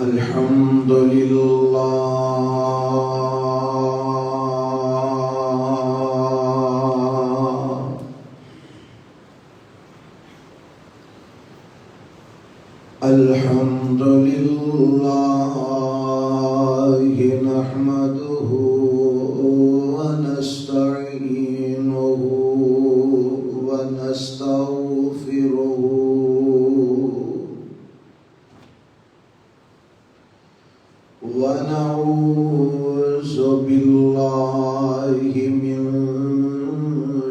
الحمد لله الحمد لله نحمده ونستعينه ونستغفره ونعوذ بالله من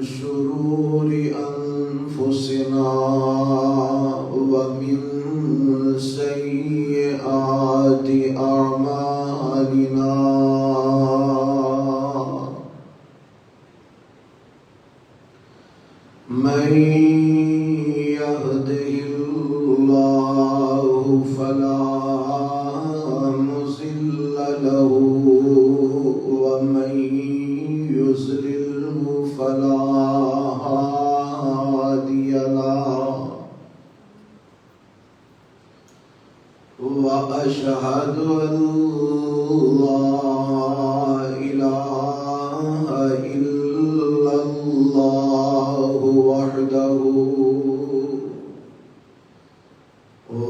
شرور أنفسنا ومن سيئات أعمالنا من يهده الله فلا مضل له ومن يضلل فلا هادي له وأشهد أن لا إله إلا الله وحده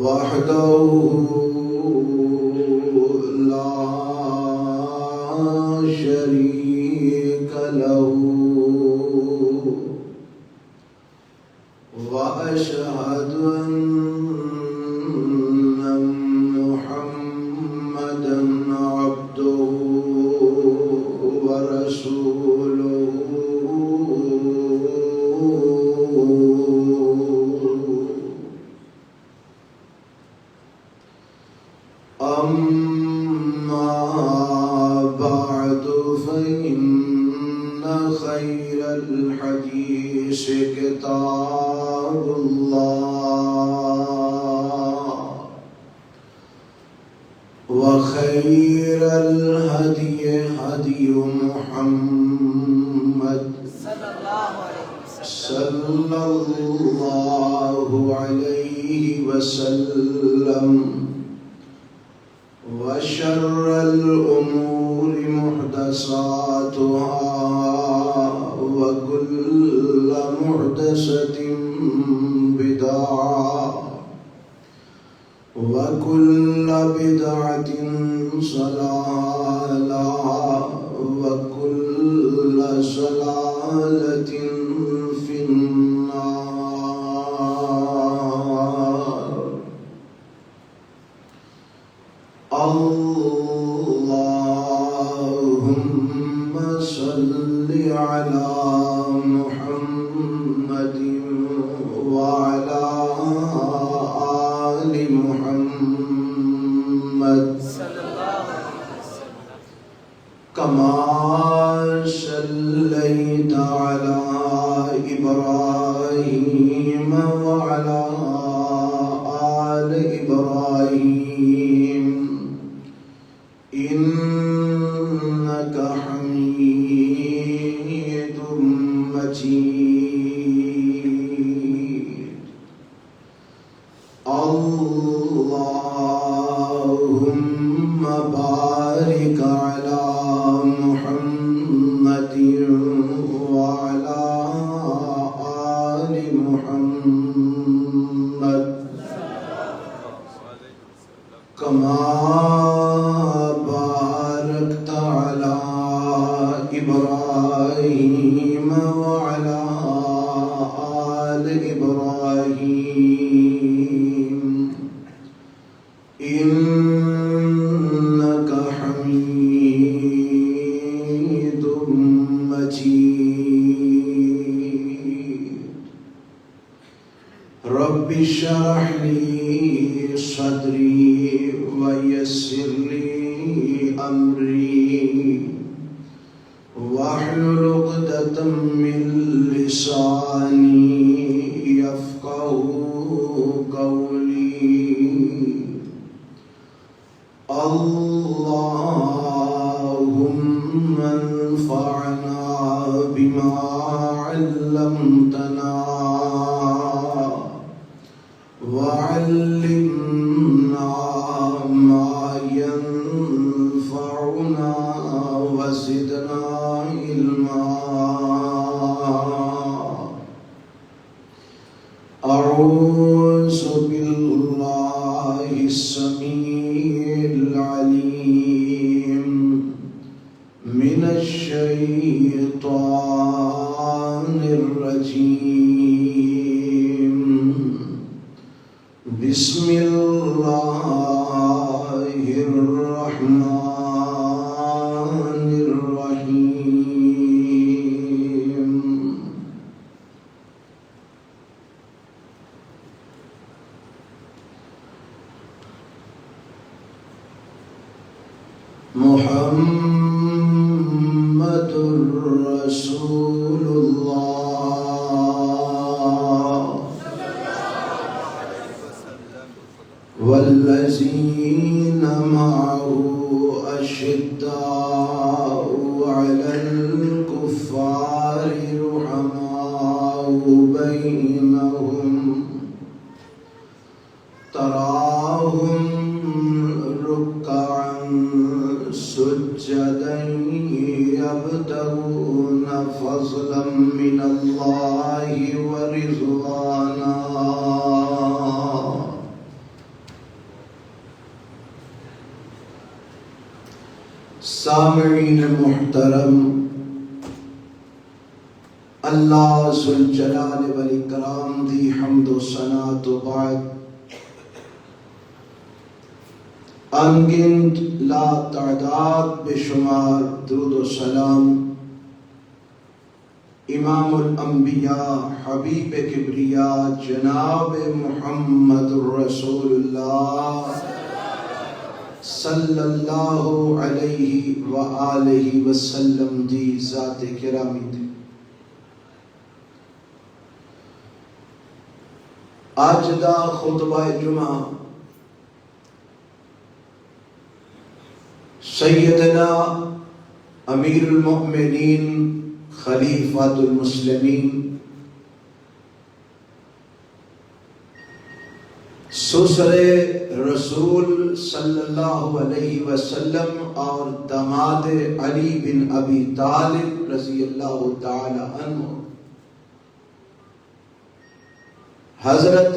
لا شريك له وأشهد أن محمدا عبده ورسوله أما بعد فإن خير الحديث كتاب الله وخير الهدي هدي محمد صلى الله عليه وسلم وشر الأمور محدثاتها وكل محدثة بدعة وكل بدعة ضلالة وكل ضلالة في النار. اللهم صل على محمد وعلى آل محمد كما صليت على إبراهيم وعلى آل إبراهيم إنك حميد مجيد. اللهم بارك على محمد وعلى آل محمد كما باركت على إبراهيم وعلى آل إبراهيم إنك حميد مجيد. رب اشرح لي صدري ويسر لي أمري واحلل عقدة من لساني يفقهوا قولي. اللهم انفعنا بما علمتنا وعلمنا ما أعوذ بالله السميع العليم من الشيطان الرجيم. بسم الله الرحمن الرحيم. محمد رسول الله والذين معه أشداء على الكفار رحماء بينهم تراهم ركعا سجدا يبتغون فضلا من الله ورضوانا. سامعین محترم، اللہ ذوالجلال والاکرام دی حمد و ثنا تو بعد انگنت لا تعداد بے شمار درود و سلام امام الانبیاء حبیب کبریا جناب محمد رسول اللہ صلی اللہ علیہ وآلہ وسلم دی ذات کرامی دی. آج دا خطبہ جمعہ سیدنا امیر المؤمنین خلیفۃ المسلمین سسر رسول صلی اللہ علیہ وسلم اور داماد علی بن ابی طالب رضی اللہ تعالی عنہ حضرت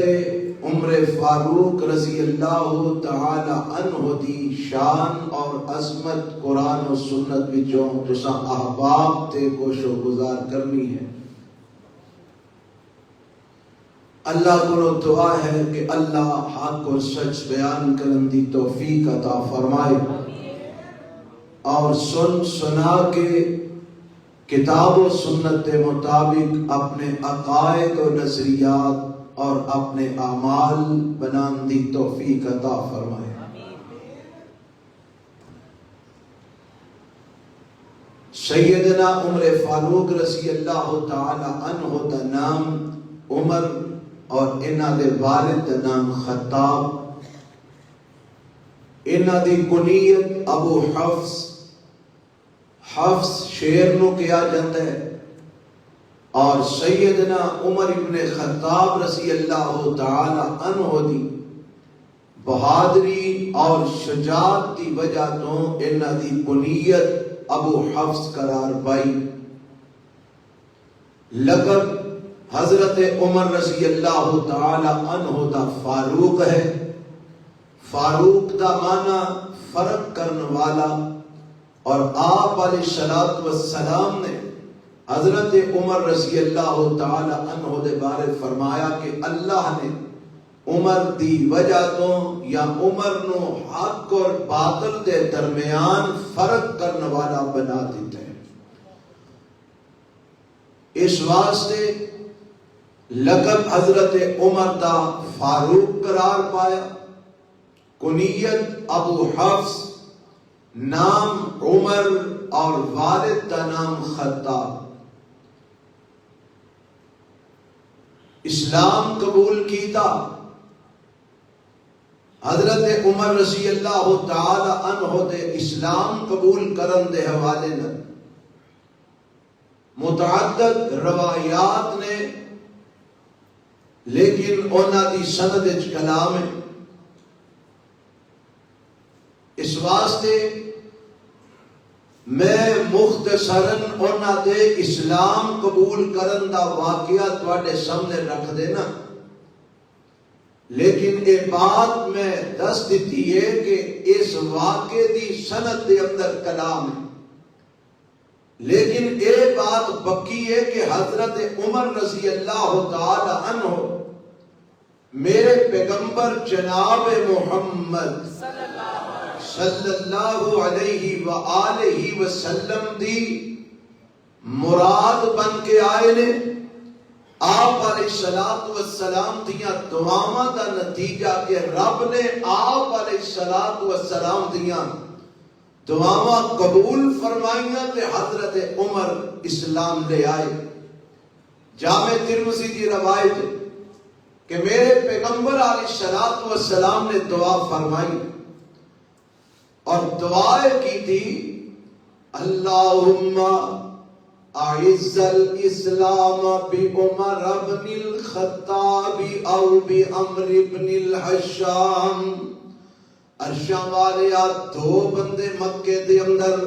عمر فاروق رضی اللہ تعالی عنہ دی شان اور عظمت قرآن و سنت وچوں تساں احباب تے کوشش گزار کرنی ہے. اللہ کو دعا ہے کہ اللہ حق اور سچ بیان کرن دی توفیق عطا فرمائے اور سن سنا کے کتاب و سنت کے مطابق اپنے عقائد و نظریات اور اپنے اعمال بنان دی توفیق عطا فرمائے. سیدنا عمر فاروق رضی اللہ تعالی عنہ دا نام عمر اور انہاں دے والد دا نام خطاب، انہاں دی کنیت ابو حفص، حفص شیر نو کیا جاتا ہے، اور سیدنا عمر ابن خطاب رضی اللہ تعالی عنہ دی بہادری اور شجاعت دی وجہ تو انہاں دی کنیت ابو حفص قرار پائی. لقب حضرت عمر رضی اللہ تعالی عنہ دا فاروق ہے. فاروق دا معنی فرق کرنے والا، اور آپ علیہ السلام نے حضرت عمر رضی اللہ تعالی عنہ دے بارے فرمایا کہ اللہ نے عمر دی وجہ تو یا عمر نو حق اور باطل دے درمیان فرق کرنے والا بنا دیتے ہیں. اس واسطے لقب حضرت عمر دا فاروق قرار پایا، کنیت ابو حفص، نام عمر اور والد دا نام خطاب. اسلام قبول کیتا حضرت عمر رضی اللہ تعالی عنہ دے اسلام قبول کرن دے حوالے نہ متعدد روایات نے، لیکن اونا دی سند اچ کلام ہے. اس واسطے میں مختصراً اونا دے اسلام قبول کرن دا واقعہ تواڈے سامنے رکھ دینا لیکن یہ بات میں دس دیتی ہے کہ اس واقعے دی سند دے اندر کلام ہے، لیکن یہ بات پکی ہے کہ حضرت عمر رضی اللہ تعالی عنہ میرے پیغمبر جناب محمد صلی اللہ علیہ وآلہ وسلم دی مراد بن کے آئے نے۔ آپ علیہ الصلوۃ والسلام دیاں دعاواں دا نتیجہ کہ رب نے آپ علیہ الصلوۃ والسلام دیاں دعاواں قبول فرمائیاں تے حضرت عمر اسلام لے آئے۔ جامع ترمذی کی روایت کہ میرے پیغمبر علیہ الصلوۃ والسلام نے دعا فرمائی اور دعا کی تھی، اللہم اعز الاسلام بعمر بن الخطاب او بعمر بن الحشام۔ عرشاں والے دو بندے مکے دے اندر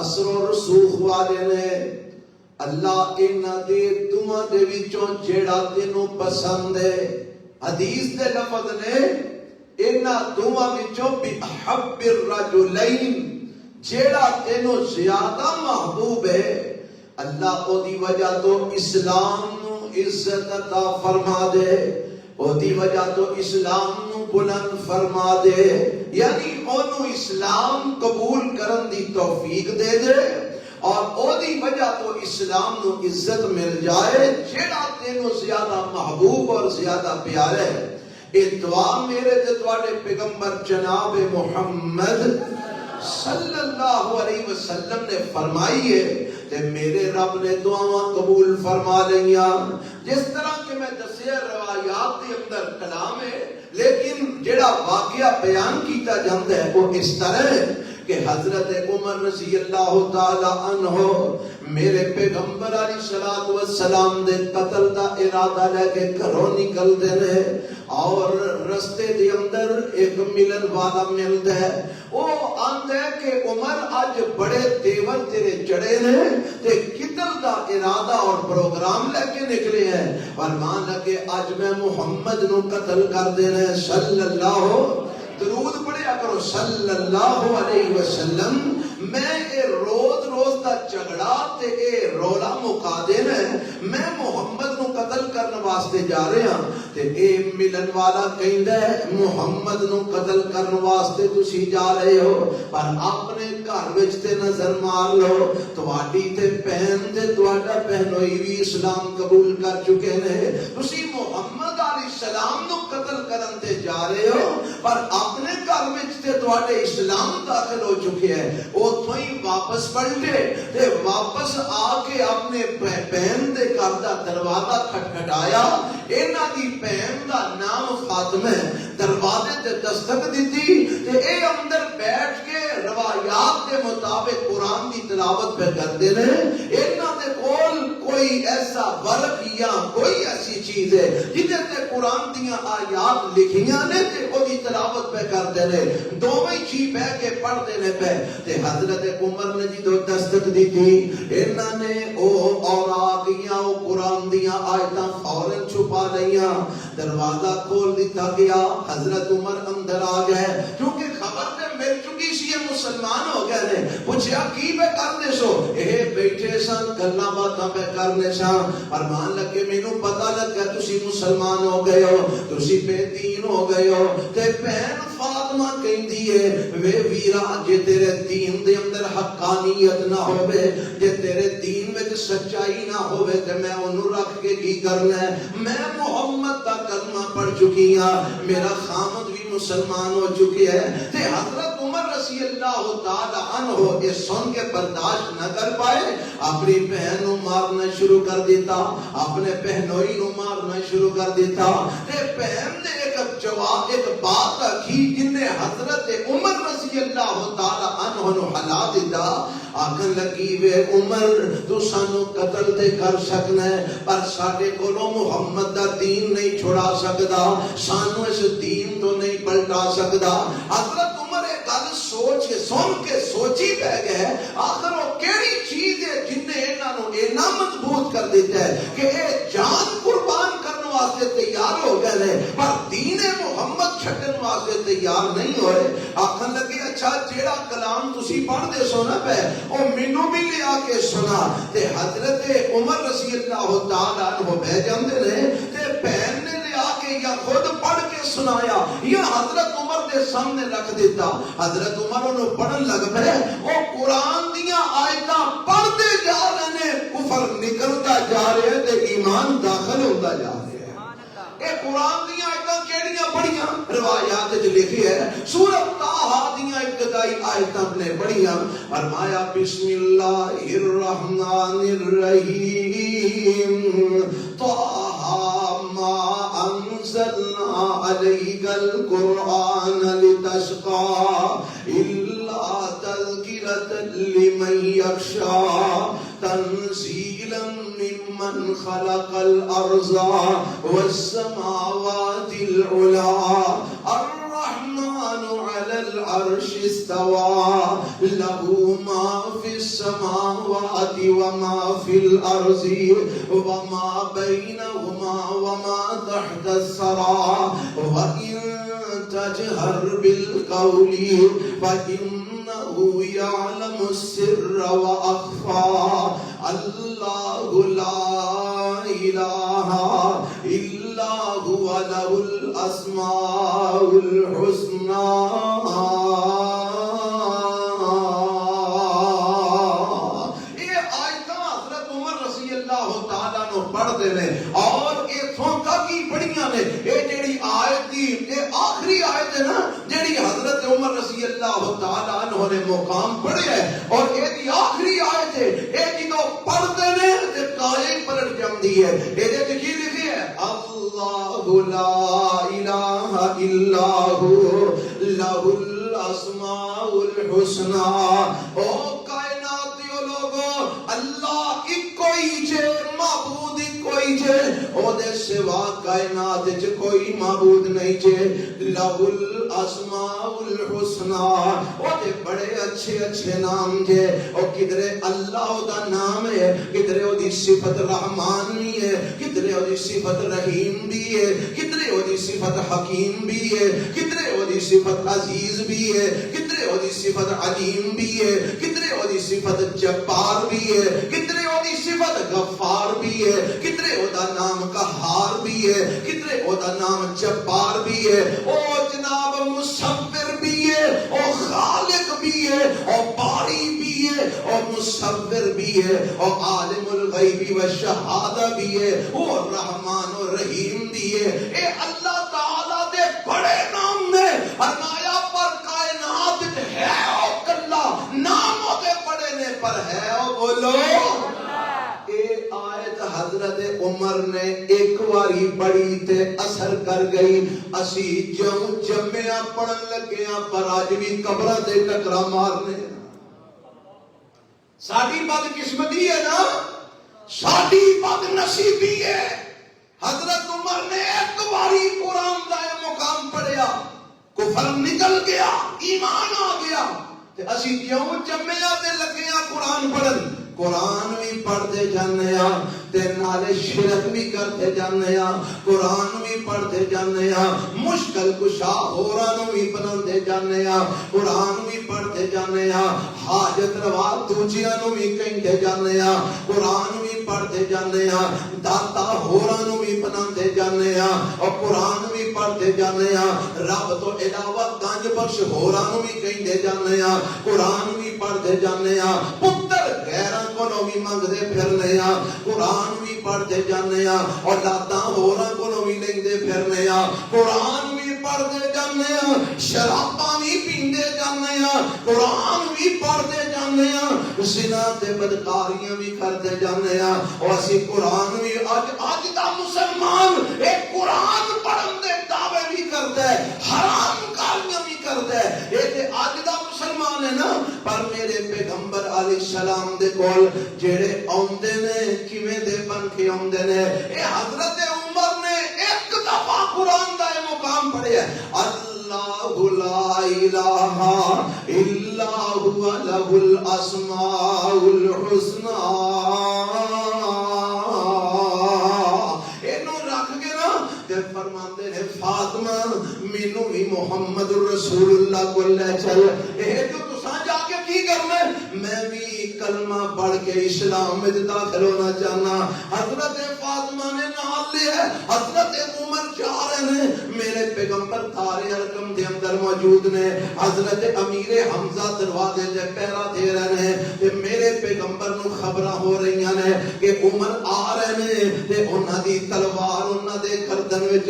اثر و رسوخ والے نے، اللہ انہاں دے دعاں دے وچوں جیڑا تینوں پسند ہے، حدیث دے لفظ نے انہاں دعاں وچوں بحب الرجلین جیڑا تینوں زیادہ محبوب ہے، اللہ او دی وجہ تو اسلام نو عزت عطا فرما دے، او دی وجہ تو اسلام نو بلند فرما دے، یعنی اونوں اسلام قبول کرن دی توفیق دے دے اور او دی وجہ تو اسلام نو عزت مل جائے جیڑا تینوں زیادہ محبوب اور زیادہ پیارا ہے۔ اے دعا میرے تے تواڈے پیغمبر جناب محمد صلی اللہ علیہ وسلم نے فرمائی ہے تے میرے رب نے دعاواں قبول فرما لیا۔ جس طرح کہ میں دسیا روایات کے اندر کلام ہے، لیکن جڑا واقعہ بیان کیتا جاندا ہے وہ اس طرح ہے کہ حضرت عمر رضی اللہ تعالی عنہ میرے پیغمبر علیہ الصلوۃ والسلام دے قتل دا ارادہ لے کے گھروں نکل دے نے اور رستے دے اندر ایک ملن والا ملتا ہے، وہ آندا ہے کہ عمر اج بڑے تیور تیرے چڑھے نے تے قتل دا ارادہ اور پروگرام لے کے نکلے ہیں، فرمان لگے اج میں محمد نو قتل کر دینا ہے۔ صلی اللہ درود پڑھیا کرو صلی اللہ علیہ وسلم۔ میں اے روز روز دا جھگڑا تے اے رولا مکا دینا ہے، میں محمد نو قتل کرنے واسطے جا رہے ہاں تے اے ملن والا کہندا ہے محمد نو قتل کرنے واسطے تسی جا رہے ہو، پر اپنے گھر وچ تے نظر مار لو، تواڈی تے بہن تے تواڈا بہنوئی بھی اسلام قبول کر چکے نے، تسی محمد علیہ السلام نو قتل کرن تے جا رہے ہو پر اپنے گھر وچ تے تواڈے اسلام داخل ہو چکے ہیں۔ اوتھوں ہی واپس پلٹے تے واپس آ کے اپنے بہن دے گھر دا دروازہ کھٹکھٹایا، انہاں دی بہن دا نام فاطمہ ہے، دروازے تے دستک دتی تے اے اندر بیٹھ کے روایات کے مطابق قرآن دی تلاوت پہ کرتے نے، انہاں دے کول کوئی ایسا ورق یا کوئی ایسی چیز ہے جدے تے قرآن دیاں آیات لکھیاں نے تے او دی تلاوت پہ کرتے نے، دوویں چی بہ کے پڑھتے نے پہ تے حضرت عمر نے جدو دستک دی تھی انہاں نے او اوراق یا او قرآن دیاں آیتاں فوراً چھپا لئیاں، دروازہ کھول دیتا گیا، حضرت عمر اندر آ گئے، کیونکہ خبر تے مل چکی سی مسلمان ہو گئے نے، پوچھا کی پہ کرنے سو، اے بیٹھے سن گلاں باتاں پہ کرنے سن، فرمان لگے مینوں پتہ لگ گیا تسی مسلمان ہو گئے ہو، تسی بے دین ہو گئے ہو، تے بہن فاطمہ کہندی ہے وے ویرا جے تیرے دین دے اندر حقانیت نہ ہوے، جے تیرے دین وچ سچائی نہ ہوے تے میں اونوں رکھ کے کی کرنا ہے، میں محمد دا کلمہ پڑھ چکی ہاں، میرا خامد بھی مسلمان ہو چکے ہے، تے حضرت عمر رضی اللہ تعالی عنہ یہ سن کے برداشت نہ کر پائے، اپنی بہن نو مارنا شروع کر دیتا، اپنے بہنوئی نو مارنا شروع کر دیتا، تے بہن نے ایک بات آکھی جن نے حضرت عمر رضی اللہ تعالی عنہ نو ہلا دیتا، آکھن لگی وے عمر تو سانو قتل تے کر سکنا ہے پر ساڈے کولوں محمد دا دین نہیں چھڑا سکدا، سانو اس دین تو نہیں پلٹا سکدا۔ حضرت عمر ایک گل سوچ کے سن کے سوچی پہ گئے، آخر وہ کیڑی چیز ہے جن نے انہاں نو اینا مضبوط کر دیتا ہے کہ اے جان قربان کرنے واسطے تیار ہو گئے پر دین محمد چھڈن واسطے تیار نہیں ہوئے. آکھن لگے اچھا جیڑا کلام تسی پڑھ دے سو نا پہ او مینوں بھی لیا کے سنا. تے حضرت عمر رضی اللہ تعالی عنہ بہ جاندے نے تے بہن نے لیا کے یا خود پڑھ کے سنایا یا حضرت عمر دے سامنے رکھ دیتا. حضرت عمر انہوں پڑھن لگ پے او قرآن دیاں آیتاں پڑھتے جا رہے ہیں, کفر نکلتا جا رہے ہیں تے ایمان داخل ہوتا جا رہے ہیں. اے قرآن دیاں آیتاں کیڑیاں پڑھیاں روایات وچ لکھی ہے سورۃ طٰہٰ دیاں ابتدائی آیتاں نے پڑھیاں. فرمایا بسم اللہ الرحمن الرحیم طٰہٰ ما انزلنا علیک القرآن لتشقى الا تذکرۃ لمن یخشی تنزیلا ممن خلق الارض والسماوات العلی الرحمن علی العرش استوى له ما في السماوات وما في الارض وما بينهما وما تحت الثرى وإن تجهر بالقول فإنه يعلم السر وأخفى الله لا إله إلا هو له الأسماء الحسنى. پڑھتے ہیں اور اتھوں تک ہی پڑھیاں نے. اے جیڑی آیت دی اے آخری آیت ہے نا جیڑی حضرت عمر رضی اللہ تعالی عنہ نے مقام پڑھیا ہے اور اے دی آخری آیت ہے. اے جدوں پڑھتے نے تے کائے پلٹ جاندی ہے. اے دے وچ کی لکھی ہے اللہ لا الہ الا هو لہ الاسماء الحسنى. او کائنات دیو لوگو اللہ ایک کوئی جے معبود کوئی جے او دے سوا کائنات وچ کوئی معبود نہیں جے. لہ الاسماء الحسنى او دے بڑے اچھے اچھے نام جے. او کدرے اللہ دا نام ہے, کدرے او دی صفت رحمان بھی ہے, کدرے او دی صفت رحیم بھی ہے, کدرے او دی صفت حکیم بھی ہے, کدرے او دی صفت عزیز بھی ہے, کدرے او دی صفت علیم بھی ہے, کدرے او دی صفت جبار بھی ہے, کدرے او دی صفت غفار بھی ہے, کدرے او دا نام قہار بھی ہے, کدرے او دا نام جبار بھی ہے. او جناب مصور بھی ہے, او خالق بھی ہے, او باری بھی ہے, او مصور بھی ہے, او عالم الغیب والشہادہ بھی ہے, او رحمان و رحیم بھی ہے. اے اللہ تعالیٰ دے بڑے نام نے فرمایا پر کائنات ہے او کلا ناموں دے بڑے نے پر ہے او بولو. اے آیت حضرت عمر نے ایک واری پڑھی تے اثر کر گئی. اسی جو جمعہ پڑھن لگے پر آج بھی قبرہ تے ٹکرا مارنے. ساڈی بد قسمتی ہے نا, ساڈی بد نصیبی ہے. حضرت عمر نے ایک باری قرآن دا مقام پڑھیا, کفر نکل گیا, ایمان آ گیا. تے اسی کیوں جمعہ تے لگے قرآن پڑھن. قرآن بھی پڑھتے جانے تے نالے شرک بھی کرتے جانے, قرآن بھی پڑھتے جانے, مشکل کشا ہورانو بھی بناندے جانے, قرآن بھی پڑھتے جانے, حاجت روا دوجیانو بھی کہندے جانے, قرآن بھی پڑھتے جانے, داتا ہورانو بھی بناندے جانے, اور قرآن بھی پڑھتے جانے, رب تو علاوہ گنج بخش ہورانو بھی کہندے جانے, قرآن بھی پڑھتے جانے, پتر غیراں کولوں بھی منگدے پھرنے, قرآن بھی پڑھتے جانے, اولاداں ہوراں کولوں بھی لیندے پھرنے, قرآن بھی پڑھتے جانے, شراباں بھی پیندے جانے, قرآن بھی پڑھتے جانے, زنا تے بدکاریاں بھی کرتے جانے. اور اسی قرآن بھی اج دا مسلمان ایک قرآن پڑھن دے دعوے بھی کرتا ہے, حرام کاریاں بھی کرتا ہے. اے تے اج دا مسلمان ہے نا, پر میرے پیغمبر علیہ السلام دے کول جڑے اوندے نے کیویں دے بن کے اوندے نے. اے حضرت عمر نے ایک دفعہ قرآن دا مقام پڑھیا, اللہ لا الہ الا هو لہ الاسماء الحسنى. اینو رکھ کے نا فرماندے نے فاطمہ مینوں بھی محمد رسول اللہ کو لے چل، اے جو تساں جا کے کی کرنا، میں بھی کلمہ پڑھ کے اسلام میں داخل ہونا چاہنا۔ حضرت فاطمہ نے نال لیا، حضرت عمر جا رہے ہیں، میرے پیغمبر تارے ارقم دے اندر موجود نے، حضرت امیر حمزہ دروازے دے پہرا دے رہے ہیں، تے میرے پیغمبر نو خبراں ہو رہی ہیں کہ عمر آ رہے ہیں، تے انہاں دی تلوار انہاں دے گردن وچ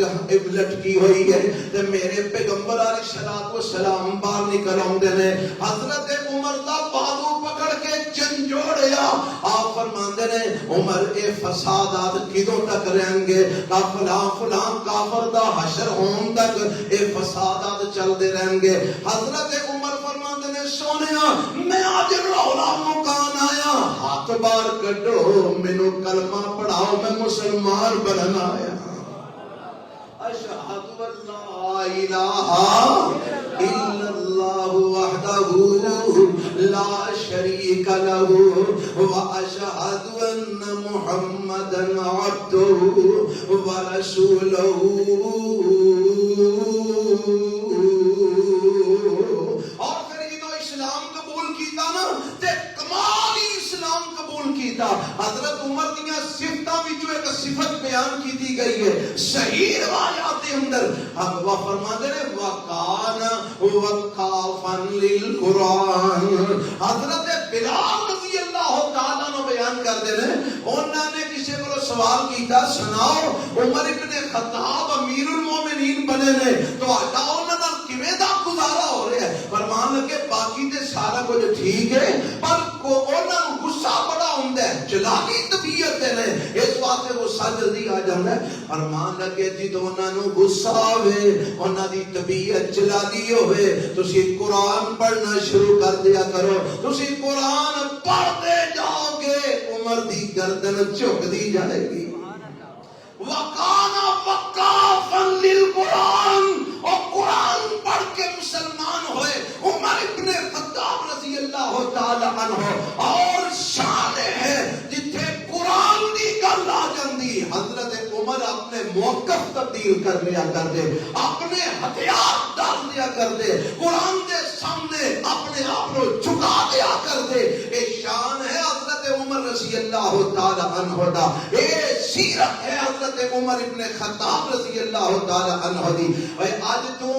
لٹکی ہوئی ہے، تے میرے پیغمبر علیہ الصلوۃ والسلام باہر نکل آندے نے، حضرت عمر دا بازو پکڑ کے جھنجھوڑیا۔ آپ فرماندے نے عمر اے فسادات کدوں تک رہیں گے؟ فلاں فلاں کافر دا حشر ہون تک اے فسادات چلتے رہیں گے۔ حضرت عمر فرماندے نے سونیا میں آج رولا مکان آیا، ہاتھ بار کڈو مینوں کلمہ پڑھاؤ، میں مسلمان بننا آیا۔ اشہد ان لا الہ الا اللہ وحدہ لا شریک لہ واشہد ان محمدا عبدہ ورسولہ۔ اور پھر جدو اسلام قبول کیتا نا تے کمالی اسلام قبول کیتا۔ حضرت عمر دیاں صفتاں وچوں ایک صفت بیان کیتی گئی ہے صحیح روایات دے اندر، وہ فرماتے ہیں وَقَانَ وَقَافًا لِلْقُرْآنِ۔ حضرت بلال رضی اللہ تعالیٰ نے بیان کر دے رہے، انہوں نے کسی کو سوال کیتا سناؤ عمر ابن خطاب امیر المومنین بنے نے تو آٹا انہوں نے کیویں دا گزارا ہو رہا ہے؟ فرمان لگے باقی تے سارا کچھ ٹھیک ہے پر انہوں نے غصہ بڑا ہوندا ہے، چلاکی طبیعت ہے، اس واسطے غصہ جلدی آ جاندا ہے۔ فرمان لگے جدوں انہاں نوں غصہ آوے، انہاں دی طبیعت چلاکی ہوے، تسی قرآن پڑھنا شروع کر دیا کرو، تسی قرآن پڑھتے جاؤ گے عمر دی گردن جھک دی جائے گی۔ وَقَانَ وَقَافًا لِلْقُرْآنِ، اور قرآن پڑھ کے مسلمان ہوئے عمر ابن خطاب رضی اللہ تعالی عنہ۔ اور شان ہے جتھے قرآن دی گل آ جاندی حضرت عمر اپنے موقف تبدیل کر لیا کر دے، اپنے ہتھیار ڈال دیا کر دے، قرآن دے سامنے اپنے آپ کو جھکا دیا کر دے۔ اے شان ہے حضرت عمر رضی اللہ تعالی عنہ دا، اے سیرت ہے حضرت عمر ابن خطاب رضی اللہ تعالی عنہ دی۔ اے آج تو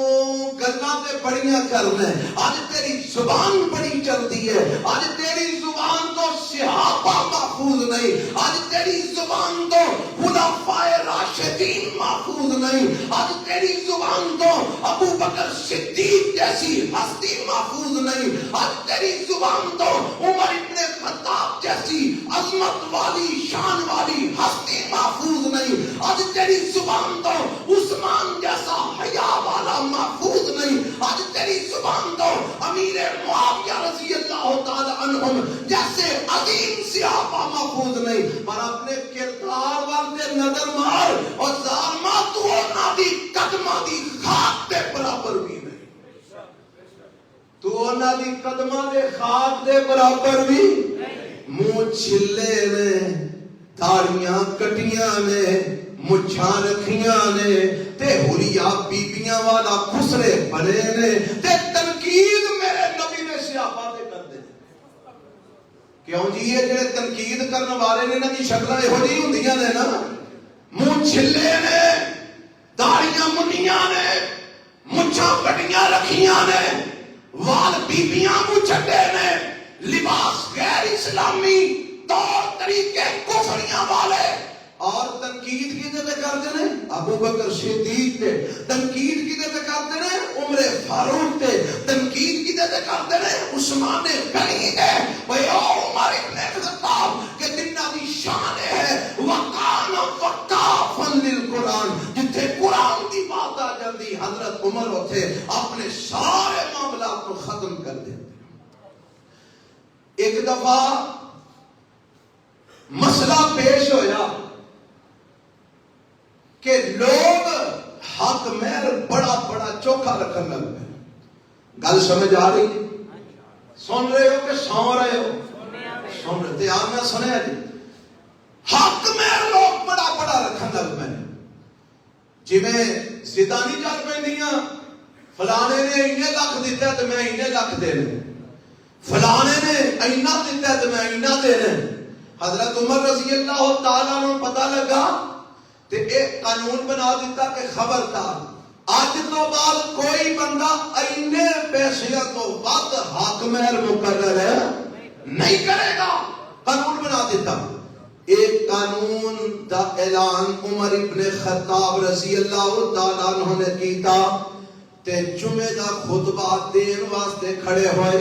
گلاں تے بڑیاں کرنا ہے، آج تیری زبان بڑی چلتی ہے، آج تیری زبان تو صحابہ محفوظ نہیں، آج تیری زبان تو خلفائے راشدین محفوظ نہیں، آج تیری زبان تو ابو بکر صدیق جیسی ہستی محفوظ نہیں، آج تیری زبان تو عمر ابن خطاب جیسی عظمت والی شان والی ہستی محفوظ نہیں، آج تیری زبان تو عثمان جیسا حیا والا محفوظ نہیں، آج تیری زبان تو امیر معاویہ رضی اللہ تعالی عنہم جیسے عظیم صحابہ محفوظ نہیں، پر اپنے کردار والے نظر مار اور ظالمہ تو انہاں دی قدماں دی خاک دے برابر بھی نہیں، تو انہاں دی قدماں دے خاک دے برابر بھی منہ چھلے نے، داڑیاں کٹیاں نے، مچھاں رکھیاں نے، تے حلیہ بیبیاں والا خسرے بنے نے، تے تنقید میرے نبی نے صحابہ تے کر دے۔ کیوں جی یہ جڑے تنقید کرنے والے نے انہاں دی شکلاں ایہو جی ہوندیاں نے نا، منہ چھلے نے، داڑیاں منیاں نے، مچھاں کٹیاں رکھیاں نے، وال بیبیاں منہ چھڈے نے، لباس غیر اسلامی طور طریقے کفریاں والے، اور تنقید کیتے کرتے ہیں ابو بکر صدیق تے، تنقید کیتے کرتے ہیں عمر فاروق تے، تنقید کیتے کرتے ہیں عثمان غنی تے، بھئی عمر ابن خطاب کہ جنہ دی شان ہے وقان وقافا للقرآن، جتھے قرآن دی بات آ جاندی حضرت عمر ہوتے اپنے سارے معاملات کو ختم کر دیتے۔ ایک دفعہ مسئلہ پیش ہویا کہ لوگ حق مہر بڑا بڑا چوکھا رکھن لگ پے۔ گل سمجھ آ رہی ہے؟ سن رہے ہو کہ سو رہے ہو؟ سن رہے دھیان نہ سنیا جی، حق مہر لوگ بڑا بڑا رکھن لگ پے۔ جویں زداں نہیں چل پیندیاں فلانے نے اینے لکھ دیتا ہے تو میں اینے لکھ دینے، فلانے نے اینا دیتا ہے تو میں اینا دینے۔ حضرت عمر رضی اللہ تعالیٰ عنہ پتہ لگا تے ایک قانون بنا دیتا کہ خبردار آج تو بعد کوئی بندہ اینے پیسیاں تو ود حق مہر مقرر ہے نہیں کرے گا، قانون بنا دیتا۔ ایک قانون دا اعلان عمر ابن خطاب رضی اللہ تعالیٰ عنہ نے کیتا تے جمعہ دا خطبہ دین واسطے کھڑے ہوئے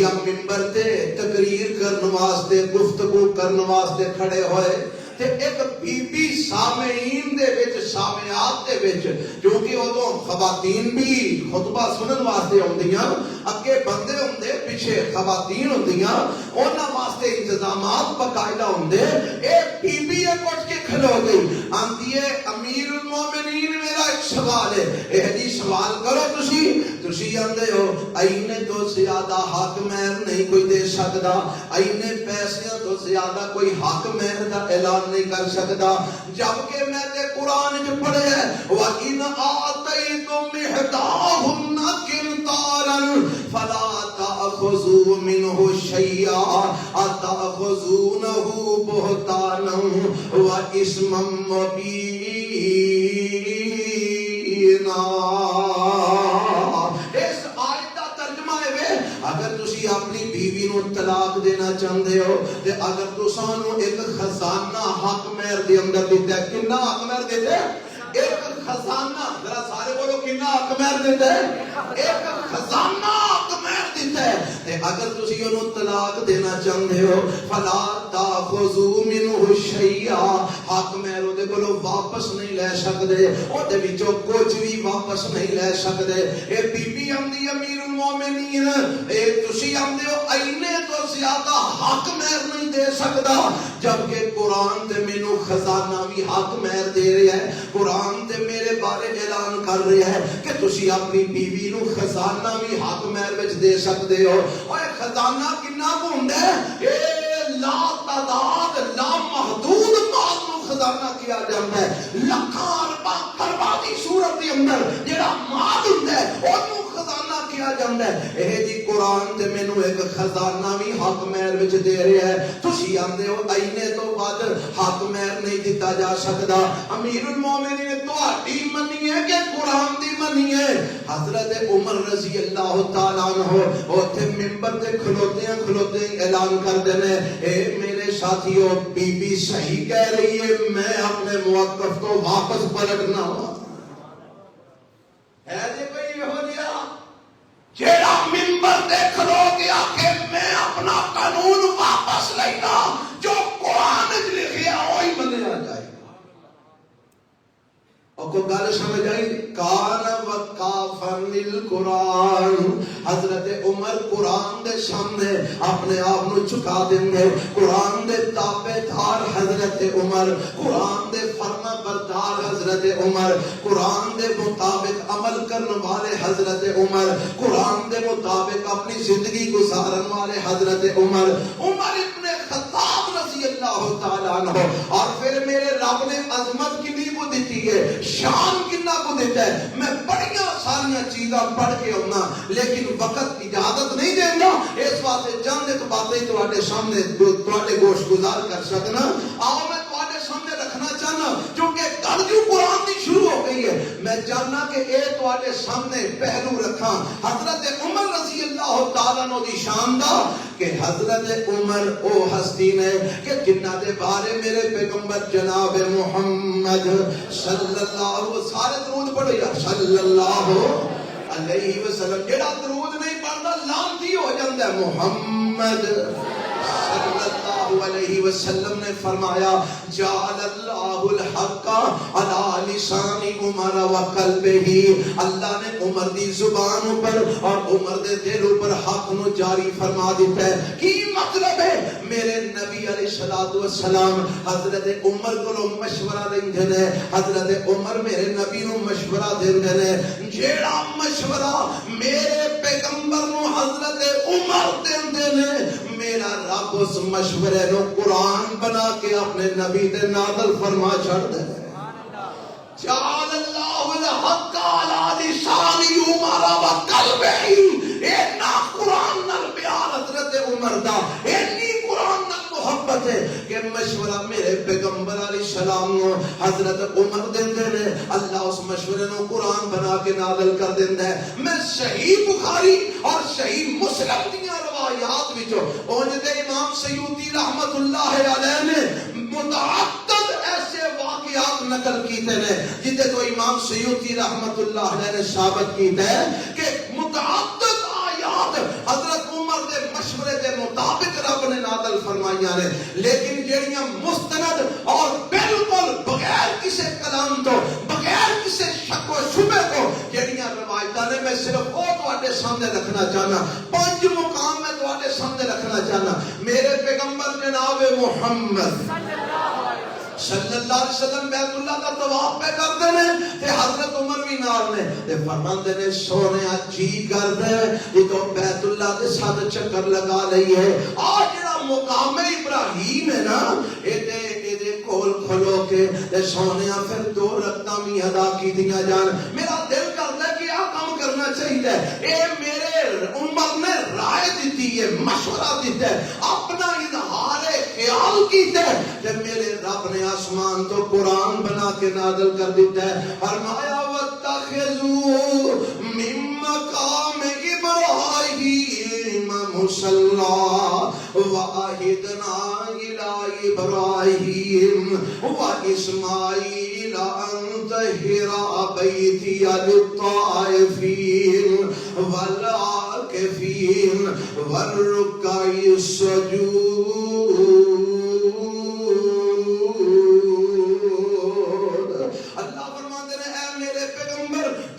یا منبر تے تقریر کرنے واسطے گفتگو کرنے واسطے کھڑے ہوئے تے ایک بی بی سامعین دے وچ سامعات دے وچ، کیونکہ ادو خواتین بھی خطبہ سنن واسطے ہوندیاں، اگے بندے ہوندے پیچھے خواتین ہوندیاں، انہاں واسطے انتظامات باقاعدہ ہوندے۔ اے بی بی اٹھ کے کھلو گئی، آندی ہے امیر المومنین میرا ایک سوال ہے۔ اے جی سوال کرو تسی آندے ہو اینے تو زیادہ حق مہر نہیں کوئی دے سکدا، اینے پیسے تو زیادہ کوئی حق مہر دا اعلان نہیں کر سکتا، جبکہ میں تے قرآن جو پڑھے ہے وَإِنْ آتَيْتُمْ إِحْدَاهُنَّ قِنْطَارًا فَلَا تَأْخُذُوا مِنْهُ شَيْئًا أَتَأْخُذُونَهُ بُهْتَانًا وَإِثْمًا مُبِينًا۔ اس آیت کا ترجمہ ہے اگر تسی اپنی بیوی نو طلاق دینا چاہتے ہو تے اگر تسانو ایک خزانہ حق مہر دے اندر دیتا ہے، کنا حق مہر دیتا ہے؟ ایک خزانہ، ذرا سارے بولو کنا حق مہر دیتا ہے؟ ایک خزانہ حق مہر دیتا ہے۔ تے اگر تسی انہوں طلاق دینا چاہتے ہو فلا تاخذوا منه شیئا، حق مہر دے کولوں واپس نہیں لے سکدے، او دے وچوں کچھ بھی واپس نہیں لے سکدے۔ اے بی بی آندی امیر المومنین اے تسی آندے ہو اینے تو زیادہ حق مہر نہیں دے سکدا، جبکہ قرآن تے مینوں خزانہ بھی حق مہر دے رہا ہے، قرآن تے میرے بارے اعلان کر رہا ہے کہ تسی اپنی بیوی نو خزانہ بھی حق مہر وچ دے سکدے ہو۔ اوے خزانہ کنا کو ہوندا ہے؟ اے لا تعداد لا محدود مال نو خزانہ کیا جاتا ہے، لاکھاں ارباں کروڑاں دی صورت دے اندر جڑا مال ہوندا ہے اونوں خزانہ کیا جاتا ہے۔ اے جی قرآن تے مینوں ایک خزانہ بھی حق مہر وچ دے رہا ہے، تسی آندے ہو اینے تو ود حق مہر نہیں دتا جا سکدا۔ امیر المومنین تہاڈی منی ہے کہ قرآن دی منی ہے؟ حضرت عمر رضی اللہ تعالیٰ عنہ اوتھے منبر تے کھلوتے اعلان کر دینے، اے میرے ساتھیو بی بی صحیح کہہ رہی ہے، میں اپنے موقف کو واپس پلٹنا ہوا ہے جی کوئی ہو گیا جیڑا منبر تے کھلو گیا کہ میں اپنا قانون واپس لینا، جو قرآن وچ لکھیا وہی منیا جائے گا۔ اور کو گل سمجھ آئی؟ کان وقافن للقرآن، حضرت عمر قرآن دے سامنے اپنے آپ نو چکا دیں گے، قرآن دے تابع دار حضرت عمر، قرآن دے فرما بردار حضرت عمر، قرآن دے مطابق عمل کرنے والے حضرت عمر، قرآن دے مطابق اپنی زندگی گزارن والے حضرت عمر ابن خطاب رضی اللہ تعالیٰ عنہ۔ اور پھر میرے رب نے عظمت کتنی کو دیتی ہے، شان کتنا کو دیتا ہے، میں بڑیاں ساریاں چیزاں پڑھ کے ہونا لیکن وقت اجازت نہیں دیں گا، اس واسطے چند ایک باتیں تواڈے سامنے تواڈے گوش گزار کر سکنا۔ آؤ میں تواڈے سامنے رکھنا چاہنا کیونکہ گل جو قرآن دی شروع ہو گئی ہے، میں چاہنا کہ اے تواڈے سامنے پہلو رکھاں حضرت عمر رضی اللہ تعالیٰ عنہ دی شان دا، کہ حضرت عمر او ہستی نے کہ جنہ دے بارے میرے پیغمبر جناب محمد صلی اللہ سارے درود پڑھو یا صلی اللہ علیہ وسلم، جڑا درود نہیں پڑھتا لعنتی ہو جاتا ہے۔ محمد صلی اللہ علیہ وسلم نے فرمایا جعل اللہ الحق علی لسان عمر وقلبہ، اللہ نے عمر دی زبان پر اور عمر دے دل پر حق نو جاری فرما دیتا ہے۔ کی مطلب ہے؟ میرے نبی علیہ الصلوۃ والسلام حضرت عمر کو مشورہ دیندے نے، حضرت عمر میرے نبی نو مشورہ دیندے نے، جیڑا مشورہ میرے پیغمبر نو حضرت عمر دیندے نے، میرا رب اس مشورے نو قرآن بنا کے اپنے نبی تے نازل فرما چھڑ دے۔ جعل اللہ و قلبہ اے نا قرآن نال پیار حضرت عمر دا اینی قرآن نال محبت ہے کہ مشورہ میرے پیغمبر علیہ السلام نو حضرت عمر دیندے نے اللہ اس مشورے نو قرآن بنا کے نازل کر دیندا ہے. میں صحیح بخاری اور صحیح مسلم دیاں روایات وچوں اونج دے امام سیوطی رحمت اللہ علیہ نے متعدد ایسے واقعات نقل کیتے ہیں جتے تو امام سیوطی رحمت اللہ علیہ نے ثابت کیتا ہے کہ متعدد آیات حضرت عمر دے مشورے دے مطابق رب نے نازل فرمائیاں نے، لیکن جڑیاں مستند اور بالکل بغیر کسی کلام تو بغیر کسی شک و شبہ تو جڑیاں روایتاں نے میں صرف وہ تواڈے سامنے رکھنا چاہنا. 5 مقام میں تواڈے سامنے رکھنا چاہنا. میرے پیغمبر جناب محمد صلی اللہ علیہ وسلم بیت اللہ کا طواف پہ کرتے ہیں تے حضرت عمر بھی نال نے تے فرماندے نے سونیا جی کردا ہے جدوں بیت اللہ دے 7 چکر لگا لئیے آ جڑا مقام ابراہیم ہے نا اے کول کھلو کے تے سونیا پھر 2 رکعتاں بھی ادا کیتیاں جان. میرا دل کردا ہے کہ آ کام کرنا چاہیے. اے میرے عمر نے رائے دیتی ہے، مشورہ دیتا ہے، اپنا اظہار خیال کیتا ہے تے میرے رب نے آسمان تو قرآن بنا کے نازل کر دیتا ہے. فرمایا وَاتَّخِذُوا مِن مَّقَامِ إِبْرَاهِيمَ مُصَلًّى وَعَهِدْنَا إِلَىٰ إِبْرَاهِيمَ وَإِسْمَاعِيلَ أَن طَهِّرَ بَيْتِيَ لِلطَّائِفِينَ وَالْعَاكِفِينَ وَالرُّكَّعِ السُّجُودِ.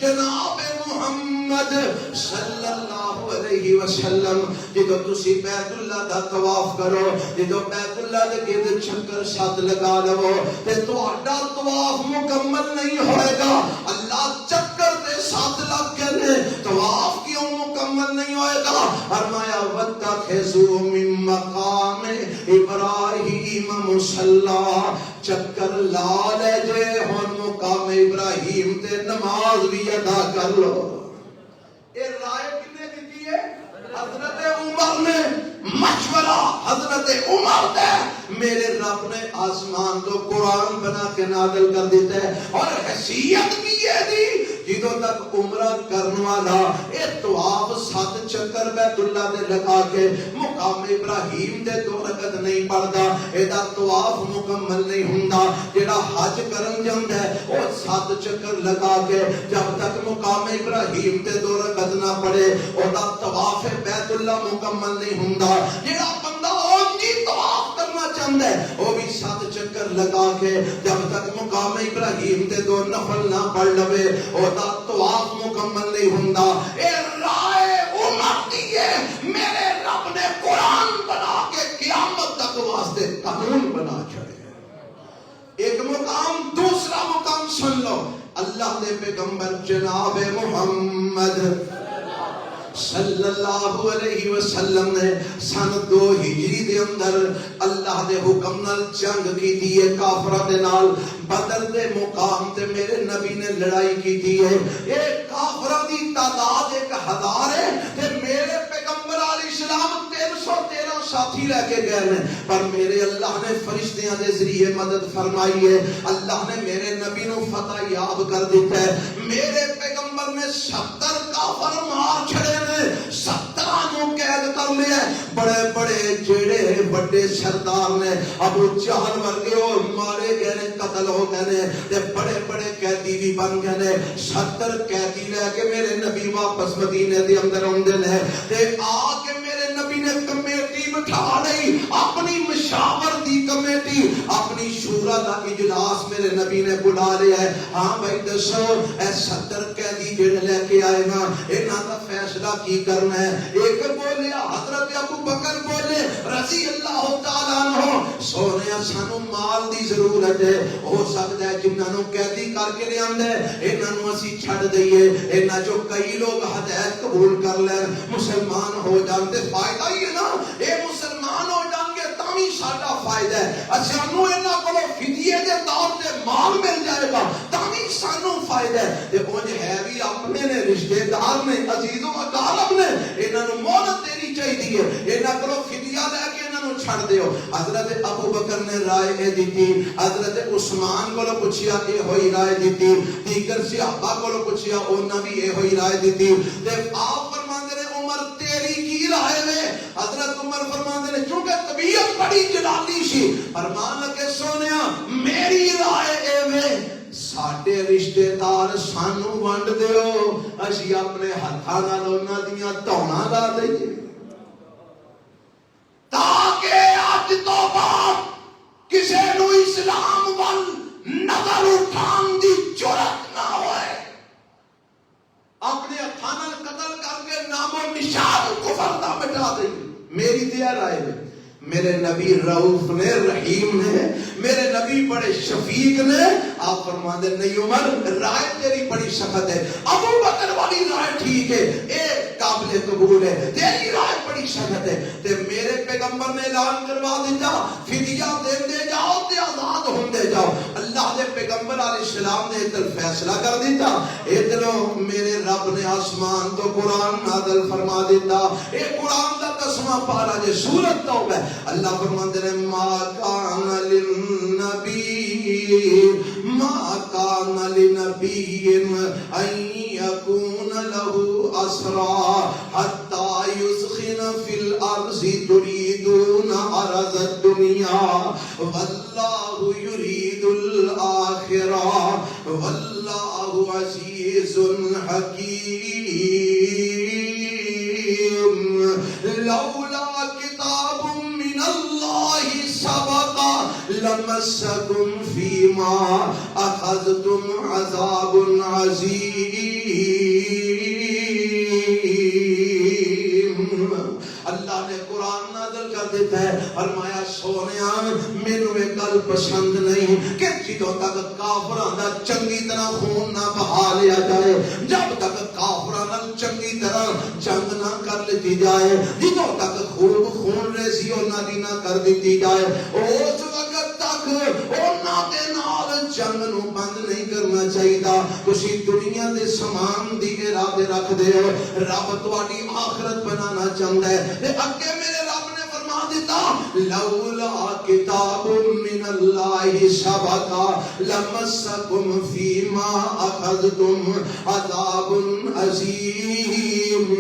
جناب محمد صلی اللہ علیہ وسلم جدو تسی بیت اللہ دا طواف کرو، جدو بیت اللہ دے گرد چکر 7 لگا لو تے تہاڈا طواف مکمل نہیں ہوئے گا. اللہ چکر دے 7 لگ کے نے طواف کیوں مکمل نہیں ہوئے گا؟ فرمایا وَاتَّخِذُوا مِن مَّقَامِ إِبْرَاهِيمَ مُصَلًّى چکر لا لے جے ہن مقام ابراہیم تے نماز بھی ادا کر لو. اے رائے کنے دیتی ہے؟ حضرت عمر نے. مشورہ حضرت عمر دے میرے رب نے آسمان تو قرآن بنا کے نازل کر دیتا ہے اور حیثیت بھی یہ دی جدوں تک عمرہ کرنے والا اے طواف 7 چکر بیت اللہ دے لگا کے مقام ابراہیم دے 2 رکعت نہیں پڑھدا اے دا طواف مکمل نہیں ہوندا. جڑا حج کرن جاندا ہے او 7 چکر لگا کے جب تک مقام ابراہیم تے 2 رکعت نہ پڑھے او دا طواف بیت اللہ مکمل نہیں ہوندا. جڑا بندہ اونجی طواف کرنا چاہندا ہے وہ بھی 7 چکر لگا کے جب تک مقام ابراہیم تے 2 نفل نہ پڑھ لوے او دا طواف مکمل نہیں ہوندا. اے رائے عمر دی ہے. میرے رب نے قرآن بنا کے قیامت تک واسطے قانون بنا چھڑے. ایک مقام. دوسرا مقام سن لو. اللہ دے پیغمبر جناب محمد صلی اللہ علیہ وسلم نے سن 2 ہجری دے اندر اللہ دے حکم نال جنگ کی دی ہے کافراں دے نال. بدر دے مقام تے میرے نبی نے لڑائی کی دی ہے. اے کافراں دی تعداد 1000 ہے تے میرے پیغمبر علیہ السلام 313 ساتھی لے کے گئے ہیں پر میرے اللہ نے فرشتیاں دے ذریعے مدد فرمائی ہے. اللہ نے میرے نبی نو فتح یاب کر دیتا ہے. میرے پیغمبر نے 70 کافر مار چھڑے نے 17 نو قید کر لیا. بڑے بڑے جڑے بڑے سردار نے ابو جہل ورگے اور مارے گئے نے قتل ہو گئے نے تے بڑے بڑے قیدی بھی بن گئے نے. 70 قیدی لے کے میرے نبی واپس مدینے دے اندر اوندے نے تے آ کے میرے نبی نے کمیٹی بٹھا لئی اپنی مشاور دی کمیٹی اپنی شورا دا اجلاس میرے نبی نے بلا لیا ہے. ہاں بھائی دسو اے 70 قیدی جڑے لے کے آئے نا انہاں دا فیصلہ کی کرنا ہے. ایک بولیا حضرت ابو بکر بولے رضی اللہ تعالیٰ عنہ سونے سانو مال دی ضرورت ہے. ہو سکتا ہے جنہاں نو قیدی کر کے لے آندے انہاں نو اسی چھڑ دئیے. انہاں جو کئی لوگ ہدایت قبول کر لین مسلمان ہو جان تے فائدہ ہی ہے نا. اے مسلمان ہو جان گے تاں ساڈا فائدہ ہے. سانو انہاں کولوں فدیے دے طور تے مال مل جائے گا تاں سانو فائدہ ہے تے اونج ہے بھی اپنے نے رشتہ دار نے عزیز و اقارب نے انہاں نو مہلت دینی چاہیے انہاں کولوں فدیہ لے کے انہاں نو چھڑ دیو حضرت ابو بکر نے رائے دیتی حضرت عثمان کولوں پوچھیا اے ہوئی رائے دیتی دیگر صحابہ کولوں پوچھیا انہاں بھی اے ہوئی رائے دیتی تے آپ فرماندے نے عمر تیری کی رائے ہے حضرت عمر فرماندے نے چونکہ طبیعت بڑی جلالی سی فرمان لگے سونیا میری رائے اے وے ساڈے رشتے دار سانو ونڈ دیو اسی اپنے ہتھاں نال انہاں دیاں دھونا لا دئیے تاکہ اج تو بعد کسے نو اسلام ول نظر اٹھان دی جرأت نہ ہوئے اپنے ہتھاں نال قتل کر کے نام و نشان کفر دا مٹا دئیے میری دیا رائے میں میرے نبی رؤوف نے رحیم نے میرے نبی بڑے شفیق نے آپ فرماندے نہیں عمر رائے تیری بڑی سخت ہے ابو بکر والی رائے ٹھیک ہے اے قابل قبول ہے تیری رائے بڑی سخت ہے تے میرے پیغمبر نے اعلان کروا دیتا فدیہ دیندے جاؤ تے آزاد ہوندے جاؤ اللہ دے پیغمبر علیہ السلام نے ادھر فیصلہ کر دیتا ادھروں میرے رب نے آسمان تو قرآن نازل فرما دیتا اے قرآن دا 10واں پارہ جے سورۃ توبہ اللہ فرماتے ہیں ما کان لنبی ان یکون له اسرا حتی یسخن فی الارض تریدون عرض الدنیا واللہ یرید الاخرہ واللہ عزیز حکیم لولا کتاب من اللہ سبق لمسکم فیما اخذتم عذاب عظیم اللہ نے قرآن نازل کر دیتا ہے فرمایا سونیا مینوں یہ گل پسند نہیں کہ جدوں تک کافراں دا چنگی طرح خون نہ بہا لیا جائے جب تک کافراں نال چنگی طرح جنگ نہ کر لیتی جائے جدوں تک خوب خون ریزی انہاں دی نہ کر دیتی جائے اس وقت تک انہاں دے نال جنگ نو بند نہیں کرنا چاہیے تسی دنیا دے سامان دی ارادے رکھ دے ہو رب تہاڈی آخرت بنانا چاہندا ہے تے اگے میرے رب نے فرما دیتا لولا کتاب من اللہ سبق لمسکم فیما اخذتم عذاب عظیم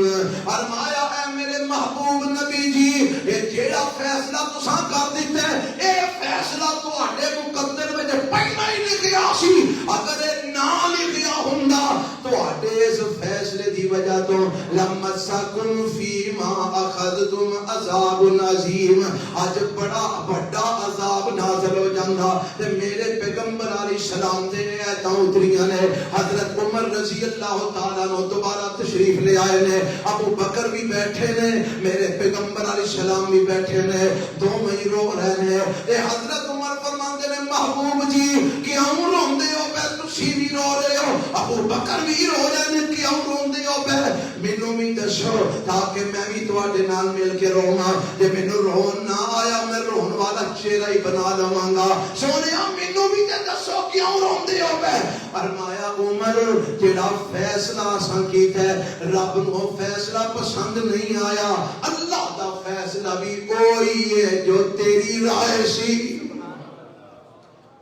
فرمایا اے میرے محبوب نبی جی یہ جیڑا فیصلہ تساں کر دیتا ہے اے فیصلہ تہاڈے مقدر وچ پہلا ہی لکھیا سی اگر اے نہ لکھیا ہوندا تہاڈے اس فیصلے دی وجہ تو لمسکم فیما اخذتم عذاب عظیم اج بڑا بڑا عذاب نازل ہو جاندا تے میرے پیغمبر علیہ السلام دے ایتاں اتریاں نے حضرت عمر رضی اللہ تعالیٰ عنہ دوبارہ تشریف لے آئے نے ابو بکر بھی بیٹھے نے میرے پیغمبر علیہ السلام بھی بیٹھے نے دو میں رو رہے نے اے حضرت عمر فرماندے نے محبوب جی کیوں روندے ہو پے تسی بھی رو رہے ہو ابو بکر بھی رو رہے نے کیوں روندے ہو پے مینوں بھی دسو تاکہ میں بھی تواڈے نال مل کے رواں تے مینوں رون نہ آیا میں رون والا چہرہ ہی بنا لواں گا سونیا مینوں بھی تے دسو کیوں روندے ہو پے فرمایا عمر جڑا فیصلہ اساں کیتا ہے رب نو فیصلہ پسند نہیں آیا اللہ دا فیصلہ بھی وہی ہے جو تیری رائے سی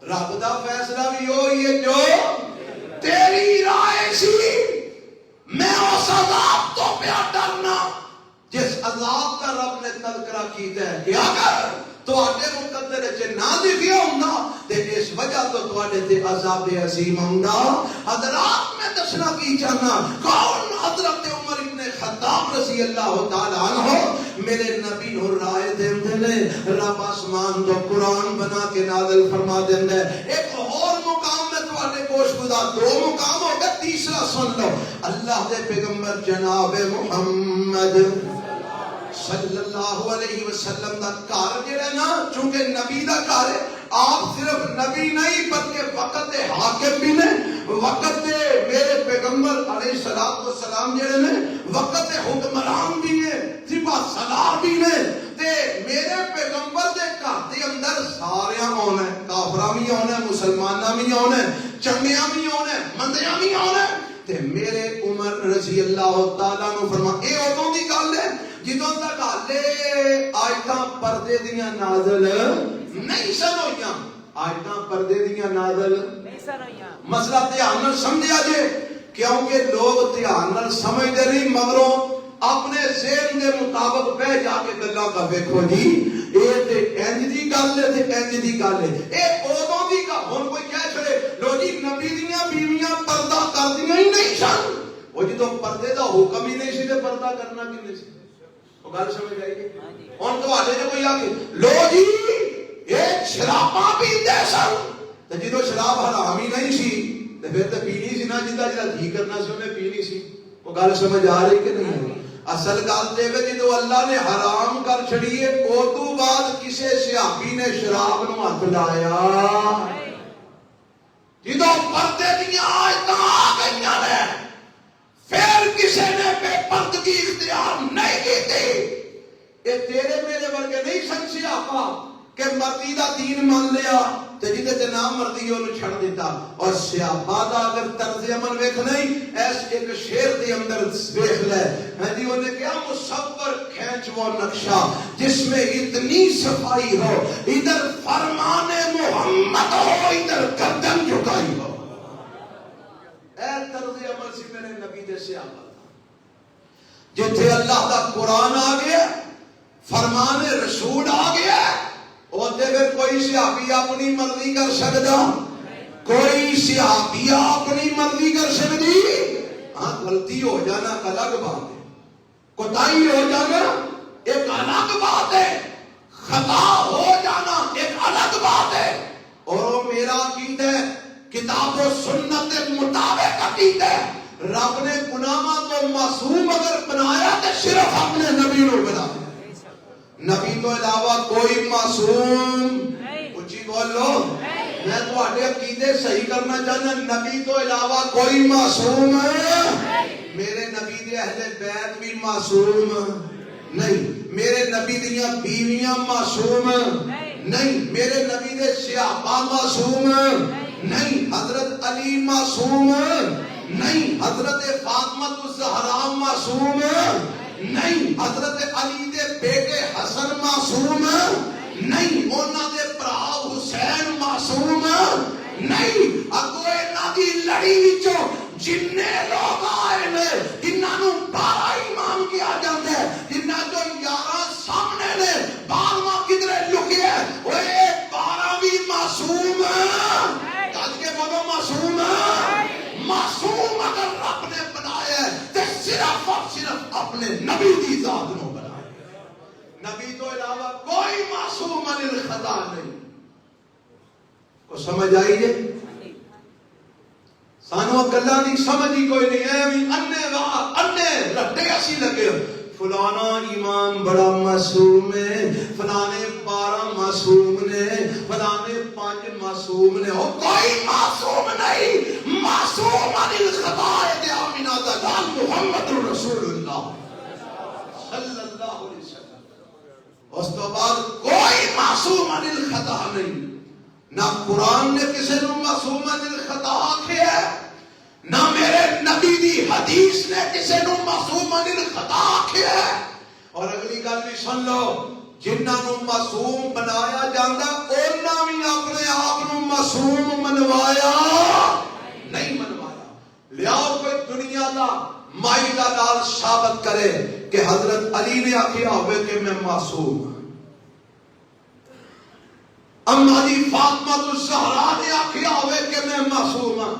رب دا فیصلہ بھی وہی ہے جو تیری رائے سی میں اس عذاب تو پیا ڈرنا جس عذاب کا رب نے تذکرہ کیتا ہے کہ اگر تواڈے مقدر وچ نہ لکھیا ہوندا تے اس وجہ تو تواڈے تے عذاب عظیم ہوندا حضرات میں دسنا کی چاہنا کون حضرت عمر ابن خطاب رضی اللہ تعالی عنہ میرے نبی نو رائے دیندے نے رب آسمان تو قرآن بنا کے نازل فرما دیندا ہے ایک اور مقام میں تواڈے گوش گزار دو مقام ہو گئے تیسرا سن لو اللہ دے پیغمبر جناب محمد صلی اللہ علیہ وسلم دا گھر جڑا نا چونکہ نبی دا گھر ہے آپ صرف نبی نہیں بلکہ وقت دے حاکم بھی نے وقت دے میرے پیغمبر علیہ السلام جڑے نے وقت دے حکمران بھی نے سپاہ سالار بھی نے تے میرے پیغمبر دے گھر دے اندر سارے آنا ہے کافراں بھی آنا ہے مسلماناں بھی آنا ہے چنگیاں بھی آنا ہے بندیاں بھی آنا تے میرے عمر رضی اللہ تعالیٰ نو فرما اے ادوں دی گل ہے جدوں تک حالے آیتاں پردے دیاں نازل نہیں سن ہوئیاں. آیتاں پردے دیاں نازل نہیں سن ہوئیاں. مسئلہ دھیان نال سمجھیا جے کیونکہ لوگ دھیان نال سمجھدے نہیں مگروں اپنے ذہن دے مطابق بہ جا کے گلاں کا ویکھو جی اے تے انج دی گل ہے تے انج دی گل ہے. اے اودوں دی گل ہن کوئی کہہ چھڑے لو جی نبی دیاں بیویاں پردہ کردیاں ہی نہیں سن. وہ جدوں پردے دا حکم ہی نہیں سی تے پردہ کرنا کنے سی؟ وہ گل سمجھ آئی ہن تواڈے تے کوئی آ کے لو جی اے شراباں پیندے سن تے جدوں شراب حرام ہی نہیں سی تے پھر تے پینی سی نا جدا جی کرنا سی اونے پینی سی. وہ گل سمجھ آ رہی کہ نہیں؟ اصل گل تے وے جدوں اللہ نے حرام کر چھڑی ہے او تو بعد کسے صحابی نے شراب نو ہاتھ لایا؟ جدوں پردے دیاں آیتاں آ گئیاں نے پھر کسے نے بے پردگی اختیار نہیں کی. اے تیرے میرے ورگے نہیں سن صحابہ کہ مرضی دا دین مان لیا تے جدے تے نہ مرضی اونوں چھڑ دیتا. اور صحابہ دا اگر طرز عمل ویکھ نہیں ایس ایک شعر دے اندر ویکھ لے ہاں جی انہیں کہا مصور کھینچ وہ نقشہ جس میں اتنی صفائی ہو ادھر فرمان محمد ہو ادھر گردن جھکائی ہو. اے طرز عمل سی میرے نبی دے صحابہ جتھے اللہ دا قرآن آ گیا فرمان رسول آ گیا اوتے پھر کوئی صحابی اپنی مرضی کر سکتا؟ کوئی صحابی اپنی مرضی کر سکتی؟ ہاں غلطی ہو جانا الگ بات ہے, کوتاہی ہو جانا ایک الگ بات ہے, خطا ہو جانا ایک الگ بات ہے. اور میرا عقیدہ ہے کتاب و سنت کے مطابق عقیدہ ہے رب نے گناہاں کو معصوم اگر بنایا تو صرف اپنے نبی کو بنایا. نبی تو علاوہ کوئی معصوم اچھی بولو میں تواڈے عقیدے صحیح کرنا چاہنا نبی تو علاوہ کوئی معصوم میرے نبی دے اہل بیت بھی معصوم نہیں, میرے نبی دیاں بیویاں معصوم نہیں, میرے نبی دے صحابہ معصوم نہیں, حضرت علی معصوم نہیں, حضرت فاطمہ الزہرا معصوم نہیں, حضرت علی دے بیٹے حسن معصوم نہیں, انہاں دے بھرا حسین معصوم نہیں. اگو انہاں دی لڑی وچوں جننے لوگ آئے نے جنہاں نو 12 امام کیا جاندا ہے جنہاں جو 11 سامنے نے 12واں کدھرے لکیا ہے اوے 12 بھی معصوم کج کے بولو معصوم معصوم اگر رب نے بنایا ہے تے صرف اور صرف اپنے نبی دی ذات نو بنایا. نبی تو علاوہ کوئی معصوم عن الخطا نہیں. کو سمجھ آئی ہے سانو گلاں دی سمجھ ہی کوئی نہیں ہے بھی انے رٹے اسی لگے فلانا ایمان بڑا معصوم ہے فلانے 12 معصوم نے فلانے 5 معصوم نے. وہ کوئی معصوم نہیں, معصوم عن الخطا ہے آمینہ دا نام محمد رسول اللہ صلی اللہ علیہ وسلم. اس تو بعد کوئی معصوم عن الخطا نہیں. نہ قرآن نے کسی نو معصوم عن الخطا آکھیا ہے نہ میرے نبی دی حدیث نے کسی نو معصوم عن الخطا آکھیا ہے. اور اگلی گل بھی سن لو جنہاں نو معصوم بنایا جاندا انہاں بھی اپنے آپ نو معصوم منوایا نہیں منوایا. لیاؤ کوئی دنیا دا مائدہ نال ثابت کرے کہ حضرت علی نے آکھیا ہوئے کہ میں معصوم ہوں, اما جی فاطمہ الزہرا نے آکھیا ہوئے کہ میں معصوم ہوں,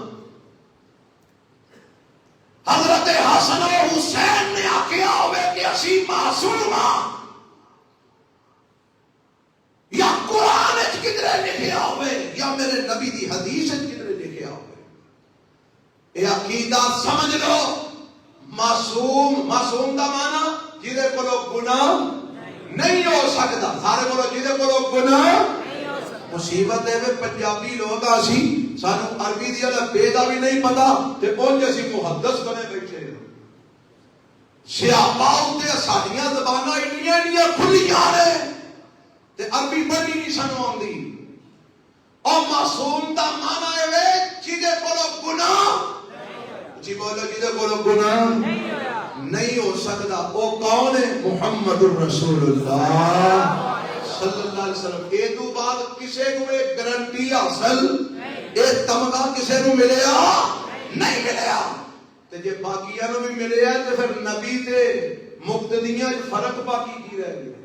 حضرت حسن و حسین نے آکھیا ہوئے کہ اسی معصوم ہاں, یا قرآن وچ کدھرے لکھیا ہوئے یا میرے نبی دی حدیث وچ کدھرے لکھیا ہوئے. اے عقیدہ سمجھ لو. معصوم معصوم دا معنی جہدے کولو گناہ نہیں ہو سکتا. سارے بولو جہدے کولو گناہ. مصیبت ہے کہ پنجابی لوگ آسی سانو عربی دی الفبے دا بھی نہیں پتا تے اونج اسی محدث بنے بیٹھے. صحابہ تے ساڈیاں زباناں ایڈیاں کھلیاں نے تے عربی پڑھی نہیں سانو آندی. اور معصوم دا معنی ہے جہدے کولو گناہ جی بولو جی دے بولو گناہ نہیں ہو سکتا. وہ کون ہے؟ محمد الرسول اللہ صلی اللہ علیہ وسلم. اے تو بعد کسے کو ایک گارنٹی حاصل ایک تمغہ کسے کو ملیا نہیں ملیا. تے جے باقیاں نوں بھی ملیا تے پھر نبی تے مقتدیاں وچ فرق باقی کی رہ گیا.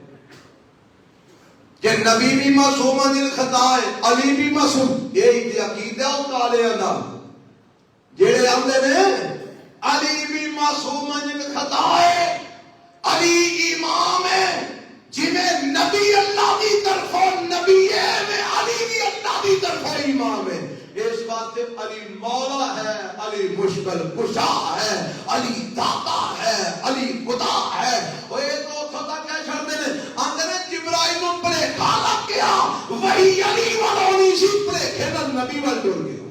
کہ نبی بھی معصوم عن الخطا ہے، علی بھی معصوم. یہی تے عقیدہ او کالیاں دا جڑے آندے نے علی بھی معصوم عن الخطا ہے، علی امام ہے. جنہیں نبی اللہ کی طرفوں نبی ہے میں علی بھی اللہ کی طرفوں امام ہے. اس واسطے علی مولا ہے، علی مشکل کشا ہے، علی داتا ہے، علی خدا ہے. وہ یہ تو خدا کہہ چھڑتے ہیں آندے نے جبرائیل نو پڑے کھالا کیا وہی علی والونی سی پڑے کھینا نبی وال جوڑ گیا.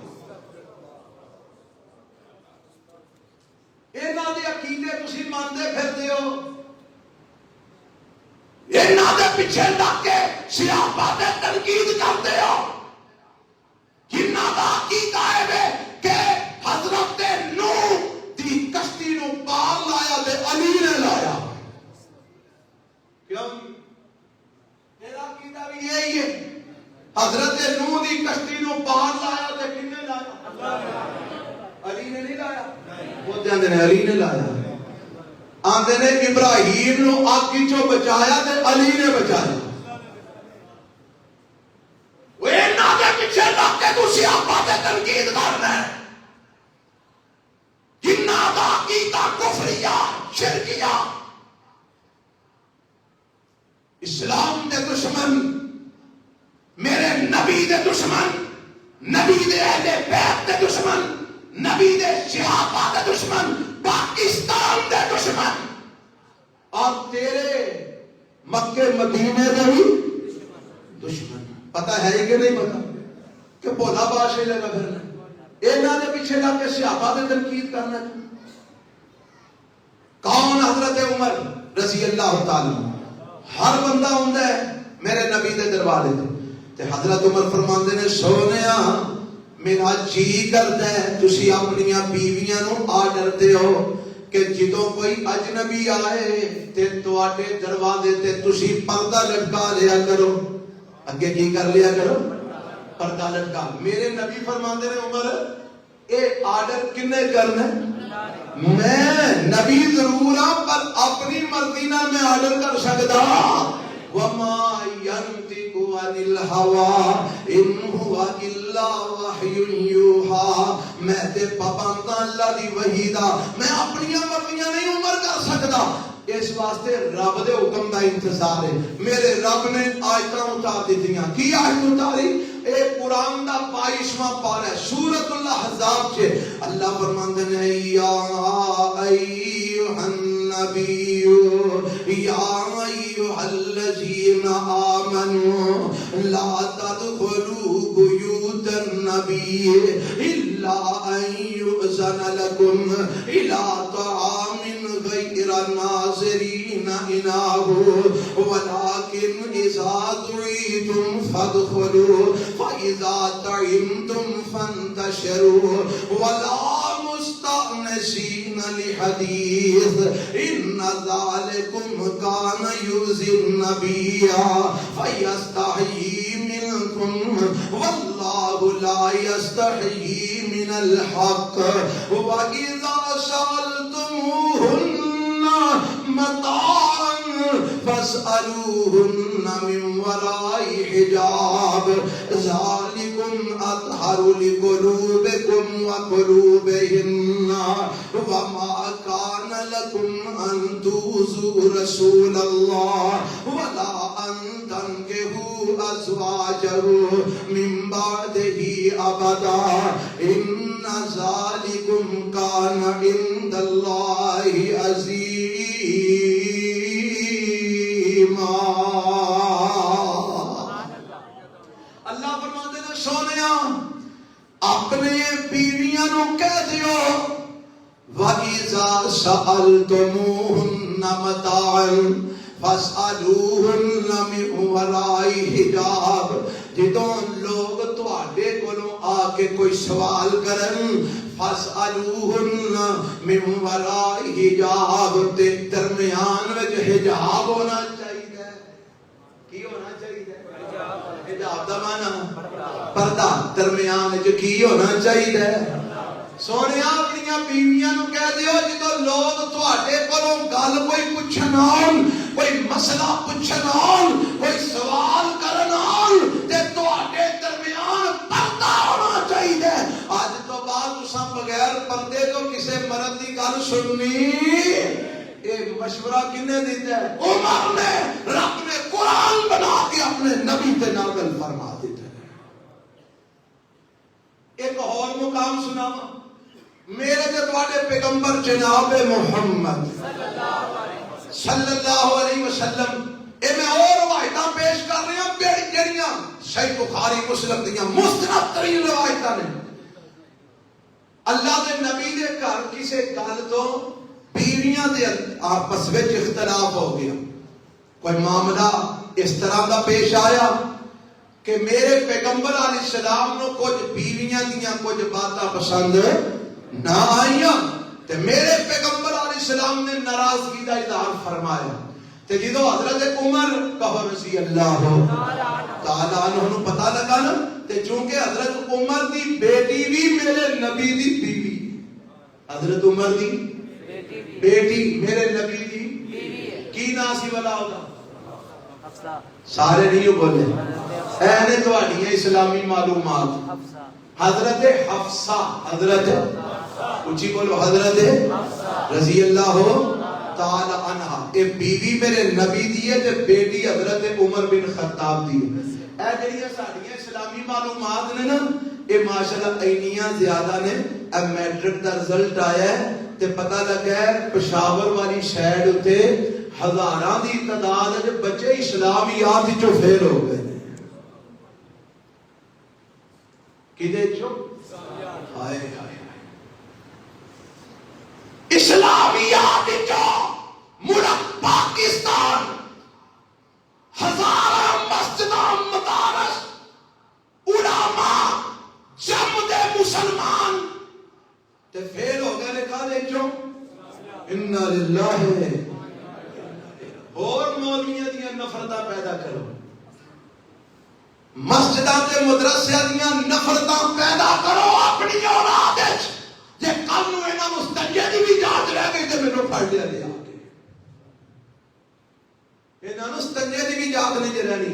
اینا دے عقیدے تسی ماندے پھرتے ہو، اینا دے پیچھے لگ کے صحابہ دے تنقید کرتے ہو. جنہ دا عقیدہ ہے کہ حضرت نوح دی کشتی نو پار لایا تے علی نے لایا. کیوں؟ میرا عقیدہ بھی یہی ہے. حضرت نوح دی کشتی نو پار لایا تے کن نے لایا؟ علی نے نہیں لایا. وہ جاندے نے علی نے لایا. آندے نے ابراہیم نو آگ چوں بچایا تے علی نے بچایا. وہ انہاں دے پیچھے لگ کے تو صحابہ تے تنقید کرنا ہے. جنہاں دا عقیدہ کفریہ شرکیہ اسلام دے دشمن، میرے نبی دے دشمن، نبی دے اہل بیت دے دشمن، نبی دے صحابہ دے دشمن، پاکستان دے دشمن اور تیرے مکے مدینے دے بھی دشمن. پتہ ہے کہ نہیں پتہ کہ بولا بادشاہ لگا پھرنا اینا دے پیچھے لگ کے صحابہ دے تنقید کرنا. کون؟ حضرت عمر رضی اللہ تعالی. ہر بندہ ہوندا ہے میرے نبی دے دروازے تے حضرت عمر فرماندے نے سونیا میرا جی کرتا ہے تسی اپنی بیویاں نو آرڈر دیو کہ جدوں کوئی اجنبی آئے تے تواڈے دروازے تے تسی پردہ لٹکا لیا کرو. اگے کی کر لیا کرو؟ پردہ لٹکا. میرے نبی فرماندے نے عمر اے آرڈر کنے کرنا ہے؟ میں نبی ضرور ہاں پر اپنی مرضی نہ میں آرڈر کر سکتا. وما ينطق عن الهوى ان هو الا وحي يوحى. میں تے پابند اللہ دی وحی دا میں اپنی مرضیاں نہیں عمر کر سکتا. اس واسطے رب دے حکم دا انتظار ہے. میرے رب نے آیتاں اتار دتیاں. کی آیت اتاری؟ اے قرآن دا 22واں پارہ ہے سورۃ الاحزاب چ. اللہ فرماندے نے یا ایھا النبی یا ایھا الذین آمنوا لا تدخلوا بیوت النبی الا ان یؤذن لکم الی طعام غیر ناظرین اناہ ولکن اذا دعیتم فادخلوا فَإِذَا طَعِمْتُمْ فَانْتَشِرُوا وَلَا مُسْتَأْنِسِينَ لِحَدِيثٍ إِنَّ ذَلِكُمْ كَانَ يُؤْذِي النَّبِيَّ فَيَسْتَحْيِي مِنْكُمْ وَاللَّهُ لَا يَسْتَحْيِي مِنَ الْحَقِّ وَإِذَا سَأَلْتُمُوهُنَّ مَتَاعًا فَاسْأَلُوهُنَّ مِنْ وَرَاءِ حِجَابٍ ذَلِكُمْ أَطْهَرُ لِقُلُوبِكُمْ وَقُلُوبِهِنَّ وَمَا كَانَ لَكُمْ أَن تُؤْذُوا رَسُولَ اللَّهِ وَلَا أَن تَنكِحُوا أَزْوَاجَهُ مِن بَعْدِهِ أَبَدًا إِنَّ ذَلِكُمْ كَانَ عِندَ اللَّهِ عَظِيمًا. اللہ فرماتے ہیں سونیا اپنے بیویاں نو کہہ دیو وَإِذَا سَأَلْتُمُوهُنَّ مَتَاعًا فَاسْأَلُوهُنَّ مِنْ وَرَاءِ حِجَابٍ. جدوں لوگ تواڈے کولوں کہ کوئی سوال کرن فَاسْأَلُوهُنَّ مِنْ وَرَاءِ حِجَابٍ تے درمیان وچ حجاب ہونا چاہیے. کی ہونا چاہیے؟ حجاب دا معنی پردہ. درمیان وچ کی ہونا چاہیے؟ سونیا اپنیاں بیویاں نو کہہ دیو جدوں لوگ تواڈے کولوں گل کوئی پوچھن آن، کوئی مسئلہ پوچھن آن، کوئی سوال کرن آن تے تواڈے درمیان پردہ ہونا چاہیے. اج تو بعد تساں بغیر پردے تو کسے مرد دی گل سننی. اے مشورہ کنے دیتا ہے؟ عمر نے. رب نے قرآن بنا کے اپنے نبی تے نازل فرما دیتا ہے. ایک اور مقام سناواں. میرے تے تواڈے پیغمبر جناب محمد صلی اللہ علیہ وسلم اے میں اور روایتاں پیش کر رہا ہوں جڑیاں صحیح بخاری مسلم دیاں مستند ترین روایتاں نے. اللہ دے نبی دے گھر کسے گل تو بیویاں دے آپس وچ اختلاف ہو گیا. کوئی معاملہ اس طرح دا پیش آیا کہ میرے پیغمبر علیہ السلام نو کچھ بیویاں دیاں کچھ باتاں پسند نہ آئیاں تے میرے پیغمبر علیہ السلام نے ناراضگی دا اظہار فرمایا. تے جدو حضرت عمر کہو رضی اللہ تعالی عنہ نو پتہ لگا نا تے چونکہ حضرت عمر دی بیٹی بھی میرے نبی دی بیوی، حضرت عمر دی بیٹی میرے نبی دی بیوی کی نام سی والا ہوگا؟ سارے نہیں بولے اے نے تواڈیاں اسلامی معلومات. حضرت حفصہ. حضرت اونچی بولو. حضرت رضی اللہ تعالی عنہ اے بیوی میرے نبی دی ہے تے بیٹی حضرت عمر بن خطاب دی ہے. اے جڑیاں ساڈیاں اسلامی معلومات نے نا اے ماشاءاللہ اینیاں زیادہ نے. اب میٹرک دا رزلٹ آیا ہے تے پتہ لگا ہے پشاور والی سائیڈ اتے ہزاراں دی تعداد وچ بچے اسلامیات وچوں فیل ہو گئے. کدے چوں؟ ہائے ہائے اسلامیات وچوں ملک پاکستان ہزاراں مسجداں مدارس علماء جم دے مسلمان تے فیل ہو گئے. لکھا دے چوں انا للہ. اور مولویاں دیاں نفرتاں پیدا کرو، مسجداں تے مدرسیاں دیاں نفرتاں پیدا کرو اپنی اولاد وچ. جے کل نوں انہاں مستنجے دی بھی جانچ رہ گئی تے مینوں پھڑ لیا لے آ کے. انہاں نوں مستنجے دی بھی جانچ نہیں رہنی.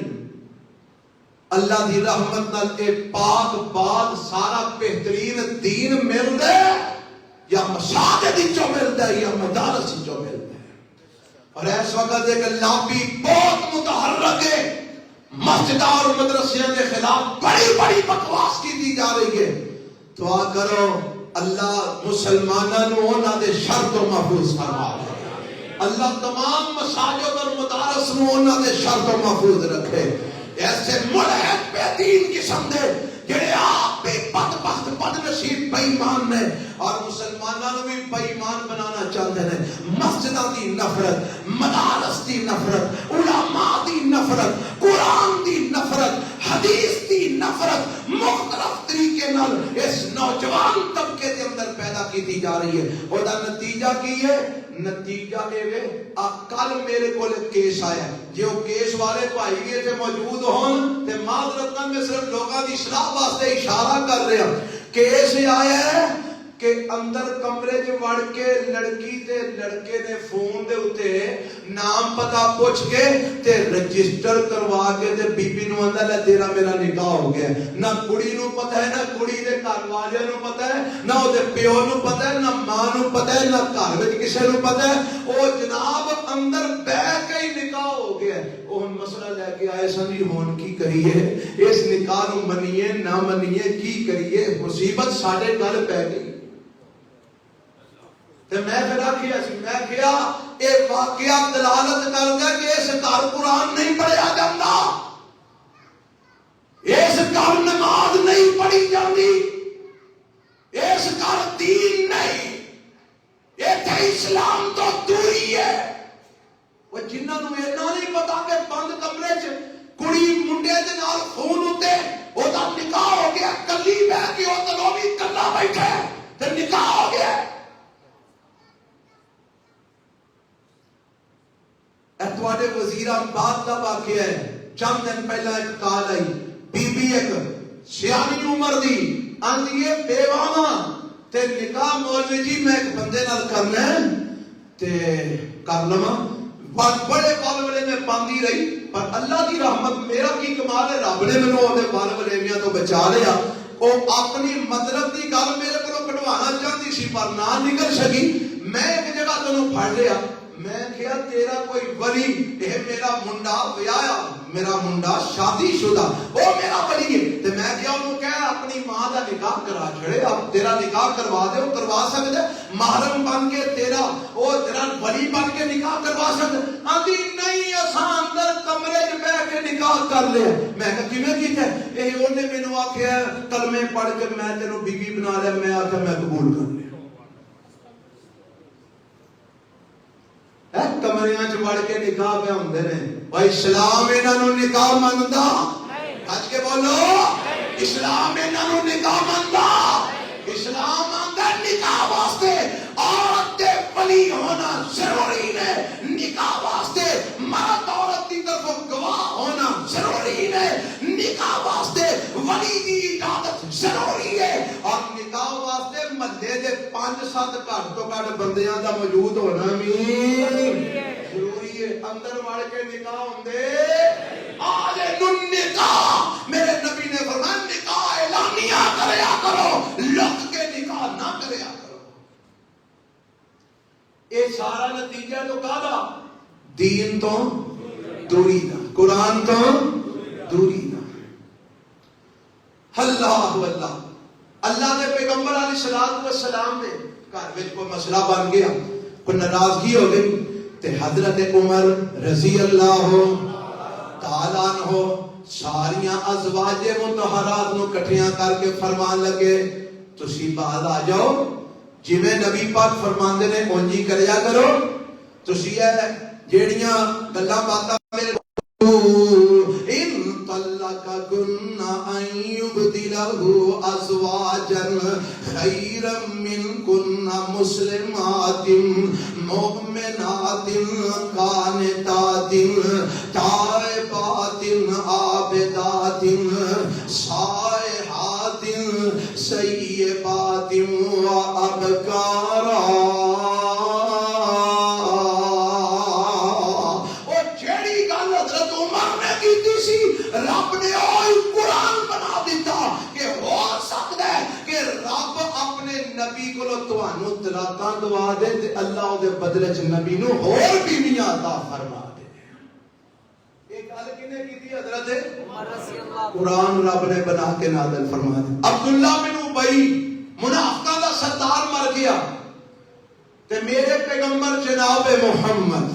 اللہ دی رحمت نال اے پاک باد سارا بہترین دین ملدا ہے یا مساجد وچوں ملدا ہے یا مدارس وچوں ملدا ہے. اور اس وقت ایک لابی بہت متحرک ہے. مسجد اور مدرسے کے خلاف بڑی بڑی بکواس کی دی جا رہی ہے. دعا کرو اللہ مسلمانوں انہاں دے شر تو محفوظ فرمائے. اللہ تمام مساجد اور مدارس نو انہاں دے شر تو محفوظ رکھے. ایسے ملحد بے دین قسم دے جڑے آپ بھی بدبخت بد نصیب بے ایمان نے اور مسلمانوں بھی بے ایمان بنانا چاہتے ہیں. مسجداں دی نفرت، مدارس دی نفرت، علماء دی نفرت، قرآن دی نفرت، حدیث دی نفرت مختلف طریقے نال اس نوجوان طبقے دے اندر پیدا کی جا رہی ہے. اور دا نتیجہ کی ہے؟ نتیجہ اے وے کل میرے کول کیس آیا. جے او کیس والے بھائی بھی اتنے موجود ہون تے معذرت میں صرف لوگاں دی اصلاح واسطے اشارہ کر رہا. کیس آیا ہے کہ اندر کمرے چ وڑ کے لڑکی تے لڑکے نے فون دے اوتے نام پتہ پوچھ کے تے رجسٹر کروا کے تے بی بی نو آندا لے تیرا میرا نکاح ہو گیا. نہ کڑی نو پتہ ہے، نہ کڑی دے گھر والے نو پتہ ہے، نہ او دے پیو نو پتہ ہے، نہ ماں نو پتہ ہے، نہ گھر وچ کسے نو پتہ ہے. او جناب اندر بیٹھ کے ہی نکاح ہو گیا. او ہن مسئلہ لے کے آئے سن جی ہن کی کریے؟ اس نکاح نو منیے نہ منیے کی کریے؟ مصیبت ساڈے گل پے گئی. تے میں پھر آکھیا سی، میں کہیا اے واقعہ دلالت کردا کہ اس گھر قرآن نہیں پڑھیا جاندا، اس گھر نماز نہیں پڑھی جاندی، اس گھر دین نہیں، ایتھے اسلام تو دوری ہے. وہ جنہاں نوں اینا نہیں پتا کہ بند کمرے چ کڑی منڈے دے نال فون اُتے وہ دا نکاح ہو گیا کلی بہ کے وہ تو بھی کلا بیٹھا ہے تے نکاح ہو گیا. اے تواڈے وزیر آباد دا واقعہ ہے. چند دن پہلا ایک کال آئی بی بی ایک سیانی عمر دی آندی ہے بیواواں تے نکاح مولوی جی میں ایک بندے نال کرنا ہے تے کر لواں. بڑے بالولے میں پاندی رہی پر اللہ کی رحمت میرا کی کمال ہے رب نے مینوں اودے بالولیمیاں تو بچا لیا. او اپنی مطلب دی گل میرے کولوں کڈوانا چاہندی سی پر نہ نکل سکی. میں ایک جگہ تینوں پھڑ لیا. میں کہا تیرا کوئی ولی اے میرا منڈا ویایا میرا منڈا شادی شدہ وہ میرا ولی ہے تے میں کیا انہوں کہا اپنی ماں دا نکاح کرا چھڑے اب تیرا نکاح کروا دے وہ کروا سکتے محرم بن کے تیرا وہ تیرا ولی بن کے نکاح کروا سکتے. آندی نہیں اساں اندر کمرے وچ بیٹھ کے نکاح کر لیا. میں کہا کیویں کیتا ہے اے اونے مینوں آکھیا کلمے پڑھ کے میں تینوں بی بی بنا لیا. میں آکھیا میں قبول کر لیا. کمریاں چ وڑ کے نکاح پہ ہوندے نے. بھائی اسلام انہاں نوں نکاح مندا اج کے بولو اسلام انہاں نوں نکاح مندا. اسلام آندا نکاح واسطے عورت دے ولی ہونا ضروری ہے. نکاح واسطے مرد عورت دی طرف گواہ ہونا ضروری ہے. نکاح واسطے ولی دی اجازت ضروری ہے. اور نکاح واسطے محلے دے 5-7 گھٹ تو گھٹ بندیاں دا موجود ہونا بھی ضروری ہے. اندر وڑ کے نکاح ہوندے آج نکاح میرے نبی نے فرمایا نکاح اعلانیہ کریا کرو لک کے نکاح نہ کریا کرو. اے سارا نتیجہ تو کہدا دین تو دوری دا قرآن تو دوری دا. اللہ اللہ اللہ دے پیغمبر علیہ الصلوۃ والسلام دے گھر وچ کوئی مسئلہ بن گیا کوئی ناراضگی ہو گئی تے حضرت عمر رضی اللہ تعالیٰ عنہ ساریاں ازواج مطہرات نو کٹھیاں کر کے فرمان لگے تسی بعد آ جاؤ جویں نبی پاک فرماندے نے اونجی کریا کرو. تسی اے جیڑیاں گلاں باتاں میرے ان طلقكن ان يبدله ازواجا خيرا منكن مسلمات مؤمنات قانتات تائبات عابدات صالحات سیبات وابکارا. رب نے قرآن بنا دیتا کہ ہو سکتا ہے کہ رب اپنے نبی کو تانوں طلاقاں دوا دے تے اللہ دے بدلے چ نبی نو اور بیویاں عطا فرما دے. ایک گل کنے کیتی حضرت عمر رضی اللہ قرآن رب نے بنا کے نازل فرما دے. عبداللہ بن ابی منافقاں دا سردار مر گیا تے میرے پیغمبر جناب محمد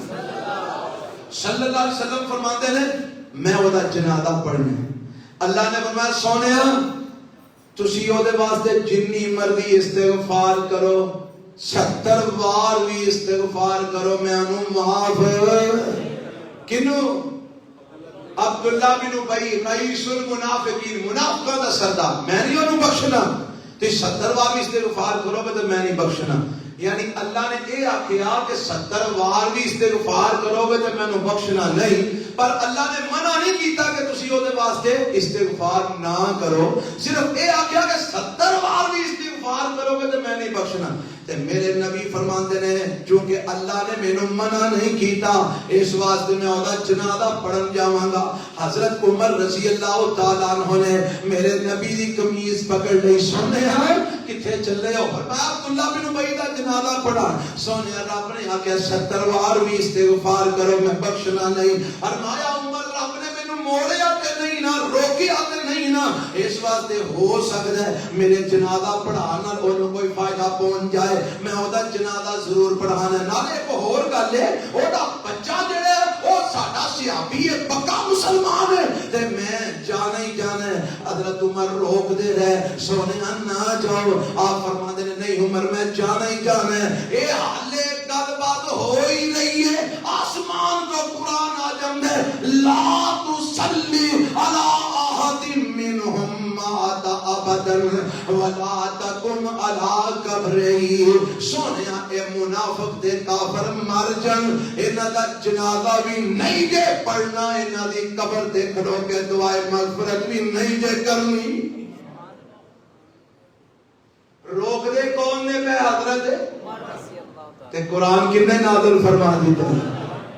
صلی اللہ علیہ وسلم فرماتے ہیں میں وہ جنازہ پڑھنا. اللہ نے فرمایا سونیا تسی او دے واسطے جنی مرضی استغفار کرو 70 بار بھی استغفار کرو میں انہوں معاف. کنو عبداللہ بن ابی رئیس المنافقین منافقہ دا سردار میں نہیں انہوں بخشنا تے 70 بار بھی استغفار کرو تو میں نہیں بخشنا. یعنی اللہ نے یہ آخیا کہ 70 بار بھی استغفار کرو گے تو میں نے بخشنا نہیں پر اللہ نے منع نہیں کیتا کہ تسی او دے واسطے استغفار نہ کرو. صرف یہ آخیا کہ 70 بار بھی استغفار کرو گے تو میں نہیں بخشنا. تے میرے نبی فرماندے نے چونکہ اللہ نے مینوں منع نہیں کیتا اس واسطے میں اودا جنازہ پڑھن جاواں گا. حضرت عمر رضی اللہ تعالیٰ عنہ نے میرے نبی دی قمیض پکڑ لئی. سونے ہیں کتھے چلے ہو؟ فرمایا عبداللہ بن ابی دا جنازہ پڑھا. سونے رب نے آخیا 70 بار بھی استغفار کرو میں بخشنا نہیں. فرمایا عمر رب نے مینوں موڑیا تے نہیں نہ روکیا تے نہیں نہ اس واسطے ہو سکتا ہے میرے جنازہ پڑھان نال اونوں کوئی فائدہ پہنچ جائے میں اودا جنازہ ضرور پڑھانا. نالے ایک ہور گل ہے اودا بچہ جڑا او ساڈا صحابی ہے پکا مسلمان ہے تے میں جانا ہی جانا ہے. حضرت عمر روک دے رہے سونے نہ جاؤ. آپ فرماندے نے نہیں عمر میں جانا ہی جانا ہے. اے حالے گل بات ہو ہی رہی ہے آسمان کو قرآن آ جاندے لا تصلی علی احد منہم ابدا ولا تقم علی قبرہ. سونیا اے منافق تے کافر مر جان انہاں دا جنازہ بھی نہیں جے پڑھنا, انہاں دی قبر تے کھڑو کے دعائے مغفرت بھی نہیں جے کرنی. روک دے کون نے پہ حضرت تے قرآن کنے نازل فرما دیتا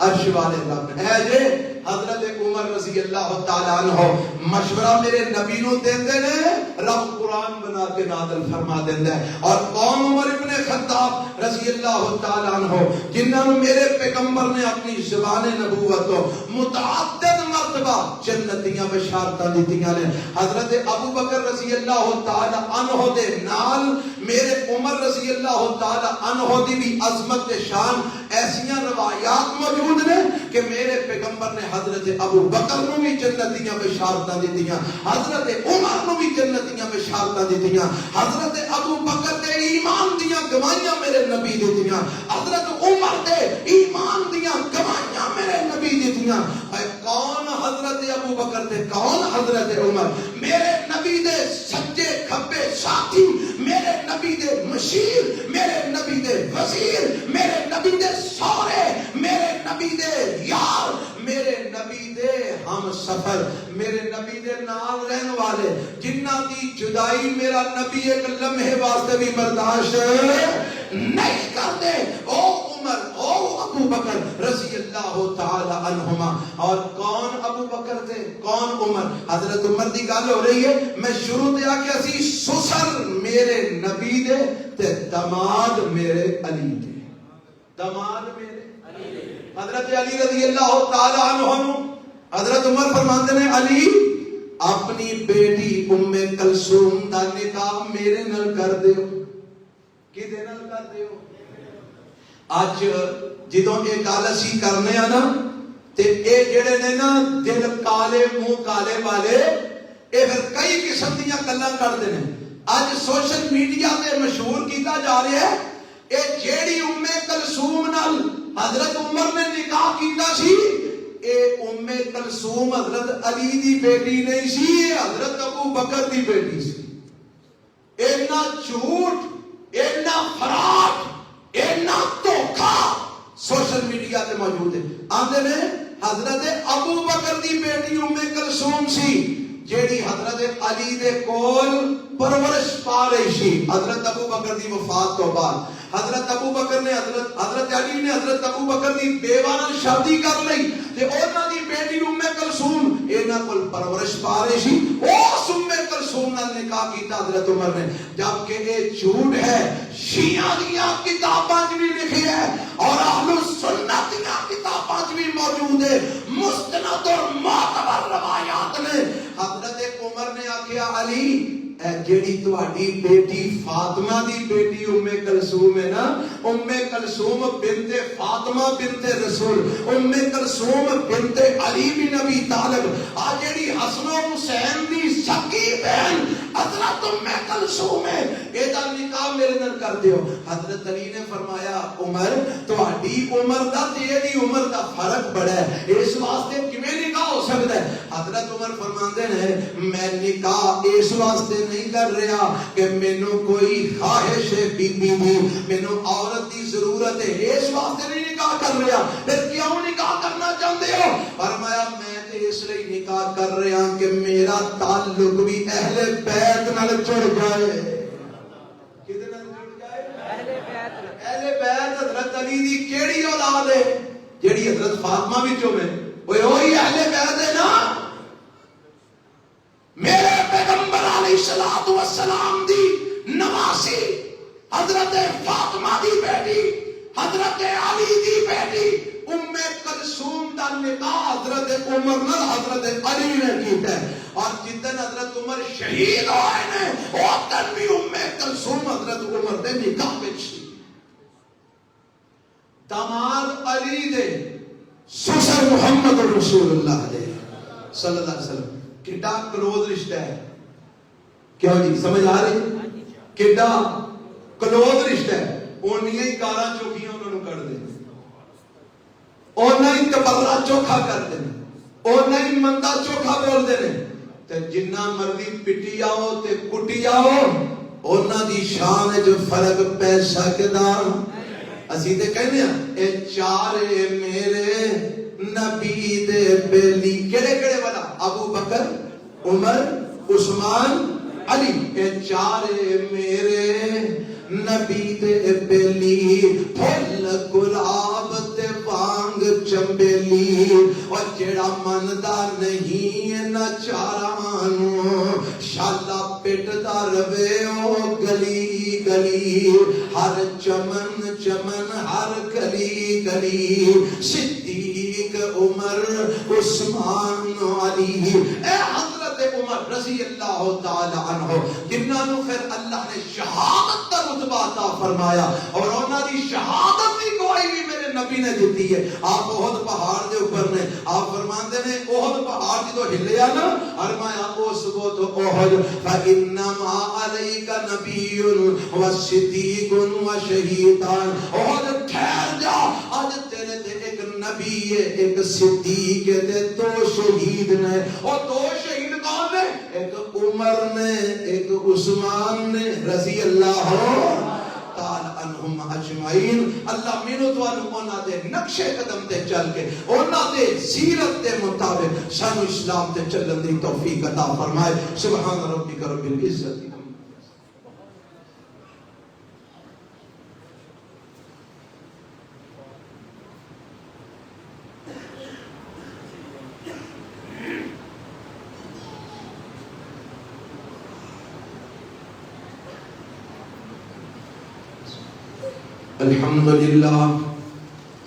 عرش والے رب اے جے حضرت عمر رضی اللہ تعالیٰ عنہ مشورہ میرے نبی نو دیندے نے, رب قرآن بنا کے نازل فرما دیندے ہے. اور کون عمر ابن خطاب رضی اللہ تعالیٰ عنہ جنہاں میرے پیغمبر نے اپنی زبان نبوت کو متعدد مرتبہ جنتیاں بشارتاں دیتیاں نے. حضرت ابو بکر رضی اللہ تعالیٰ عنہ دے نال میرے عمر رضی اللہ تعالیٰ عنہ دی بھی عظمت شان ایسیاں روایات موجود نے کہ میرے پیغمبر نے حضرت ابو بکر نو بھی جنتیاں بشارتاں دیتیاں, حضرت عمر نو بھی جنتیاں بشارتاں دیتیاں, حضرت ابو بکر دے ایمان دیاں گواہیاں میرے نبی دیتیاں, حضرت عمر دے ایمان دیاں گواہیاں میرے نبی دیتیاں. کون حضرت ابو بکر تے کون حضرت عمر؟ میرے نبی دے سچے کھبے ساتھی, میرے نبی دے مشیر, میرے نبی دے وزیر, میرے نبی دے سورے, میرے نبی دے یار, میرے نبی دے ہم سفر, میرے نبی دے نال رہن والے جنہ دی جدائی میرا نبی ایک لمحے واسطے بھی برداشت نہیں کرتے. او عمر, او ابو بکر رضی اللہ تعالی عنہما. اور کون ابو بکر تھے کون عمر؟ حضرت عمر دی گل ہو رہی ہے. میں شروع تے آ کے اسی سسر میرے نبی دے تے دماد میرے علی دے, دماد میرے حضرت علی رضی اللہ تعالی عنہ. حضرت عمر فرماتے ہیں علی اپنی بیٹی ام کلثوم دا نکاح میرے نال کر دیو. کدے نال کر دیو؟ اج جدوں یہ گل اسی کرنے آ نا تے اے جڑے نے نا دل کالے منہ کالے والے اے پھر کئی قسم دیاں گلاں کرتے ہیں. اج سوشل میڈیا تے مشہور کیتا جا رہا ہے اے جیڑی ام کلثوم نال حضرت عمر نے نکاح کیتا سی اے ام کلثوم حضرت علی دی بیٹی نہیں سی, حضرت ابو بکر دی بیٹی سی. اینا جھوٹ, اینا فراڈ, اینا دھوکا سوشل میڈیا تے موجود ہے. آندے نے حضرت ابو بکر دی بیٹی ام کلثوم سی جیڑی حضرت علی دے کول پرورش پا رہی سی. حضرت ابو بکر دی وفات تو بعد حضرت ابو بکر نے حضرت علی نے حضرت ابو بکر دی بیوہ نال شادی کر لئی تے انہاں دی بیٹی ام کلثوم انہاں کول پرورش پا رہی سی. اس ام کلثوم نال نکاح کیتا حضرت عمر نے, جبکہ یہ جھوٹ ہے. شیعہ دیاں کتاباں وچ بھی لکھی ہے اور اہل سنت دیاں کتاباں وچ بھی موجود ہے, مستند اور معتبر روایات نے. حضرت عمر نے آکھیا علی اے جیڑی تہاڈی بیٹی فاطمہ دی بیٹی ام کلثوم ہے نا, ام کلثوم بنت فاطمہ بنت رسول, ام کلثوم بنت علی بن ابی طالب, آ جیڑی حسن و حسین دی سکی بہن حضرت ام کلثوم ہے, اے دا نکاح میرے نال کر دیو. حضرت علی نے فرمایا عمر تہاڈی عمر دا تے ایدی عمر دا فرق بڑا ہے, اس واسطے کیویں نکاح ہو سکدا ہے؟ حضرت عمر فرماندے نے میں نکاح اس واسطے نہیں کر رہا کہ مینوں کوئی خواہش ہے بی بی دی, مینوں عورت دی ضرورت ہے, اس واسطے نہیں نکاح کر رہا. پھر کیوں نکاح کرنا چاہتے ہو؟ فرمایا میں تے اس لیے نکاح کر رہا کہ میرا تعلق بھی اہل بیت نال جڑ جائے. کدے نال جڑ جائے؟ اہل بیت. اہل بیت حضرت علی دی کیڑی اولاد ہے جیڑی حضرت فاطمہ وچوں میں وہی اہل بیت ہے نا. میرے پیغمبر علیہ الصلوۃ والسلام دی نواسی حضرت فاطمہ دی بیٹی حضرت علی دی بیٹی ام کلثوم دا نکاح حضرت عمر نال حضرت علی نے کیتا ہے. اور جدن حضرت عمر شہید ہوئے نے اس دن بھی ام کلثوم حضرت عمر دے نکاح وچ سی. داماد علی دے سسر محمد رسول اللہ دے صلی اللہ علیہ وسلم کڈا کلوز رشتہ ہے. کیوں جی سمجھ آ رہی؟ کڈا کلوز رشتہ ہے. اونیاں ہی گالاں چوکھیاں انہاں نوں کڈ دے, اوناں ہی کبرا چوکھا کر دے, اوناں ہی مندا چوکھا بول دے نے. تے جنہ مرضی پٹی آؤ تے کٹی آؤ انہاں دی شان وچ فرق پی سکدا اسی تے کہنے ہیں اے چارے میرے نبی دے بیلی کیڑے کیڑے والا ابو بکر عمر عثمان علی اے چارے میرے نبی دے بیلی پھل گلاب تے وانگ چمبیلی اور جڑا مندا نہیں نہ چارانو شالا پٹدا روے او گلی گلی ہر چمن چمن ہر گلی گلی صدیق عمر عثمان علی اے حضرت عمر رضی اللہ تعالی عنہ جنہاں نو پھر اللہ نے شہادت کا رتبہ عطا فرمایا اور انہاں دی شہادت دی گواہی بھی میرے نبی نے دیتی ہے آپ احد پہاڑ دے اوپر نے آپ فرماندے نے احد پہاڑ جدو ہلیا نا فرمایا اس کو تو احد فانما علیک نبی و صدیق و شہیدان احد ٹھہر جا آج تیرے تے ایک نبی ہے ایک صدیق ہے تے دو شہید نے اور دو شہید کون نے ایک عمر نے ایک عثمان نے رضی اللہ تعالی عنہم اجمعین اللہ مینوں تانوں انہاں دے نقش قدم تے چل کے انہاں دے سیرت دے مطابق سانو اسلام تے چلن دی توفیق عطا فرمائے سبحان ربک رب العزت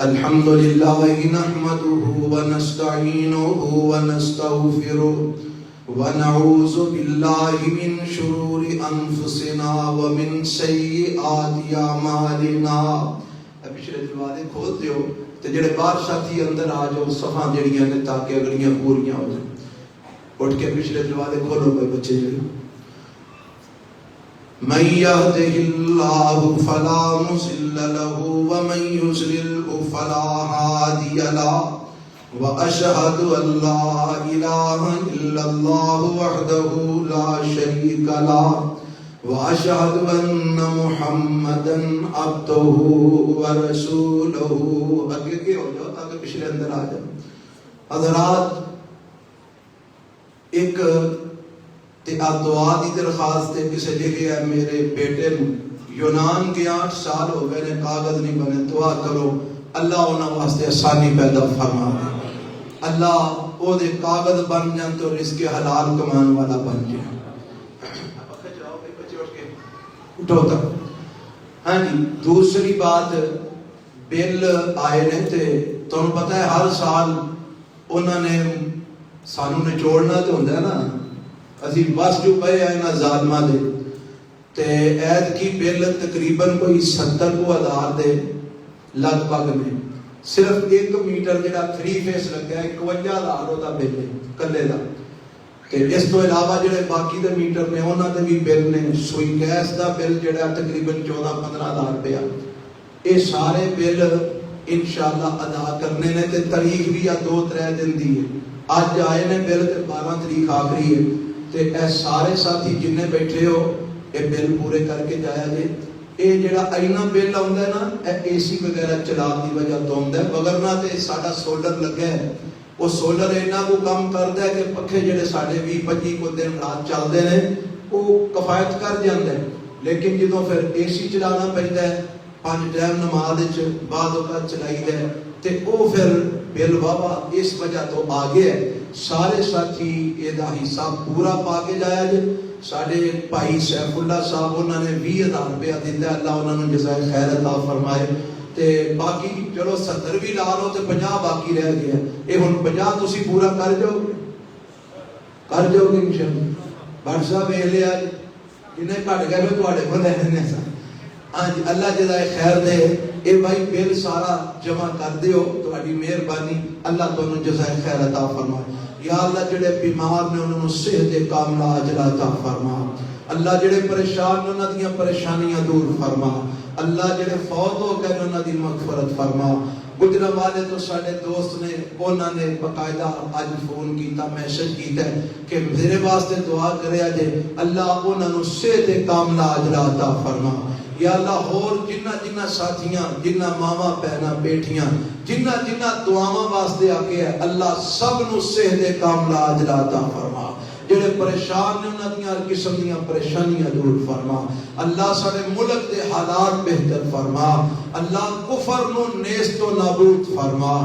الحمد لله نحمده ونستعينه ونستغفره ونعوذ بالله من شرور انفسنا ومن سيئات اعمالنا پچھلے دروازے کھول دیو تے جڑے باہر ساتھی اندر آ جاؤ صفاں جڑیاں نے تاکہ اگلیاں پوریاں ہو جائیں اٹھ کے پچھلے دروازے کھولو بھائی بچے جڑے من يهده الله فلا مضل له ومن يضلل فلا هادي له واشهد ان لا اله الا الله وحده لا شريك له واشهد ان محمدا عبده ورسوله اگے کے ہو جاؤ تاکہ پچھلے اندر آ جائیں حضرات ایک دعا دی درخواست ہے کسے لکھے ہے میرے بیٹے یونان کے 8 سال ہو گئے نے کاغذ نہیں بنے دعا کرو اللہ انہاں واسطے آسانی پیدا فرما دے اللہ او دے کاغذ بن جان تو رزق حلال کمان والا بن جائے اٹھو تک ہاں جی دوسری بات بل آئے نے تے تمہیں پتہ ہے ہر سال انہوں نے سانو نچوڑنا تو ہوندہ ہے نا اسی بس جو پہے آئے نا ظالمہ دے تے عید کی بل تقریباً کوئی 70,000 دے لگ بھگ میں صرف 1 میٹر جڑا 3 فیس لگا ہے 51,000 ہوتا بل ہے کلے دا تے اس تو علاوہ جڑے باقی دے میٹر نے انہاں دے بھی بل نے سوئی گیس دا بل جڑا تقریباً 14-15,000 روپیہ اے سارے بل انشاءاللہ ادا کرنے نے تے تاریخ بھی یا 2-3 دن دی ہے آج آئے نے بل تے 12 تاریخ آخری ہے تے اے سارے ساتھی جنہیں بیٹھے ہو اے بل پورے کر کے جایا جے اے جڑا اینا بل آندا ہے نا اے سی وغیرہ چلا دی وجہ تو آندا ہے وگرنہ تے ساڈا سولر لگا ہے وہ سولر اینا کو کام کردا ہے کہ پکھے جڑے ساڈے 20-25 کو دن رات چلدے نے وہ کفایت کر جاندے لیکن جدوں پھر اے سی چلانا پیندا ہے 5 ٹائم نماز وچ بعد اوقات چلائی دے تے او پھر بل بابا اس وجہ تو آگے ہے سارے ساتھی یہ دا حصہ پورا پا کے جایا جے ساڑھے بھائی سیف اللہ صاحب انہوں نے 20,000 روپیہ دیتا ہے اللہ انہوں نے جزائے خیر عطا فرمائے تے باقی چلو 70 بھی لا لو تے 50 باقی رہ گیا اے ہن 50 تسی پورا کر جاؤ گے انشاءاللہ بھٹ صاحب اے لے آج انہیں کٹ گئے میں تواڈے بندے نے سا ہاں جی اللہ جزائے خیر دے اے بھائی بل سارا جمع کر دیو تواڈی مہربانی اللہ تانوں جزائے خیر عطا فرمائے یا اللہ جڑے بیمار نے انہوں صحت کاملہ اجر عطا فرما اللہ جڑے پریشان نے انہاں دیاں پریشانیاں دور فرما اللہ جڑے فوت ہو گئے انہاں دی مغفرت فرما گجرا والے تو سارے دوست نے انہوں نے باقاعدہ اج فون کیتا میسج کیتا ہے کہ میرے واسطے دعا کرے جے اللہ انہوں نے صحت کاملہ اجر عطا فرما یا اللہ اور جنہ جنہ ساتھیاں جنہ ماما بہنا بیٹیاں جنہ جنہ دعاواں واسطے آگے ہے اللہ سب نو صحت کاملہ اجر عطا فرما جڑے پریشان نے انہاں دیاں ہر قسم دیاں پریشانیاں دور فرما اللہ سارے ملک دے حالات بہتر فرما اللہ کفر نو نیست و نابود فرما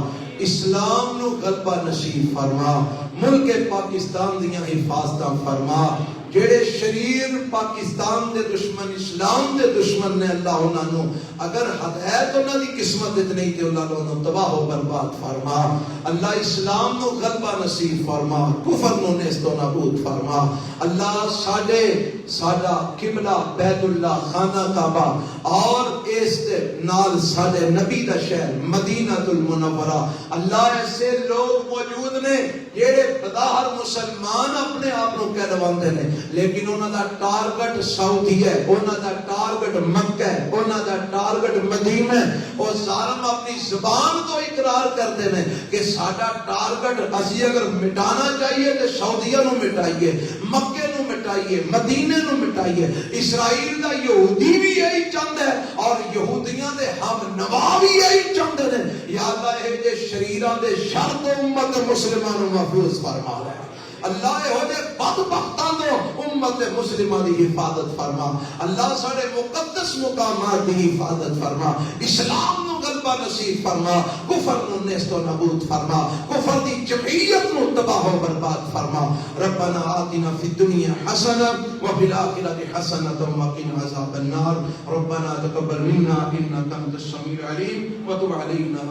اسلام نو غلبہ نصیب فرما ملک پاکستان دیاں حفاظتاں فرما جڑے شریر پاکستان دے دشمن اسلام دے دشمن نے اللہ انہاں نو اگر ہدایت انہاں دی قسمت نہیں تے اللہ نو تباہ و برباد فرما اللہ اسلام نو غلبہ نصیب فرما کفر نو نیست و نابود فرما اللہ ساڈا قبلہ بیت اللہ خانہ کعبہ اور اس دے نال ساڈے نبی دا شہر مدینہ المنورہ اللہ ایسے لوگ موجود نے جڑے بظاہر مسلمان اپنے آپ نو کہلواندے نے لیکن انہاں دا ٹارگٹ سعودی ہے انہاں دا ٹارگٹ مکہ ہے انہاں دا ٹارگٹ مدینہ ہے اور ظالم اپنی زبان تو اقرار کرتے ہیں کہ ساڈا ٹارگٹ اسی اگر مٹانا چاہیے تو سعودیہ نو مٹائیے مکہ نو مٹائیے مدینے نو مٹائیے اسرائیل دا یہودی بھی یہی چاہتا ہے اور یہودیاں دے ہم نوا بھی یہی چاہتے ہیں یا اللہ اے دے شریراں دے شر تو امت مسلمان نو محفوظ فرما لے اللہ ہو دے بدبختاں دو امت مسلمہ دی حفاظت فرما اللہ سارے مقدس مقامات دی حفاظت فرما اسلام نو غلبہ نصیب فرما کفر نو نیست و نابود فرما کفر دی جمعیت نو تباہ و برباد فرما ربنا آتنا فی الدنیا حسنہ وفی الآخرۃ حسنۃ وقنا عذاب النار ربنا تقبل منا انک انت السمیع العلیم وتب علینا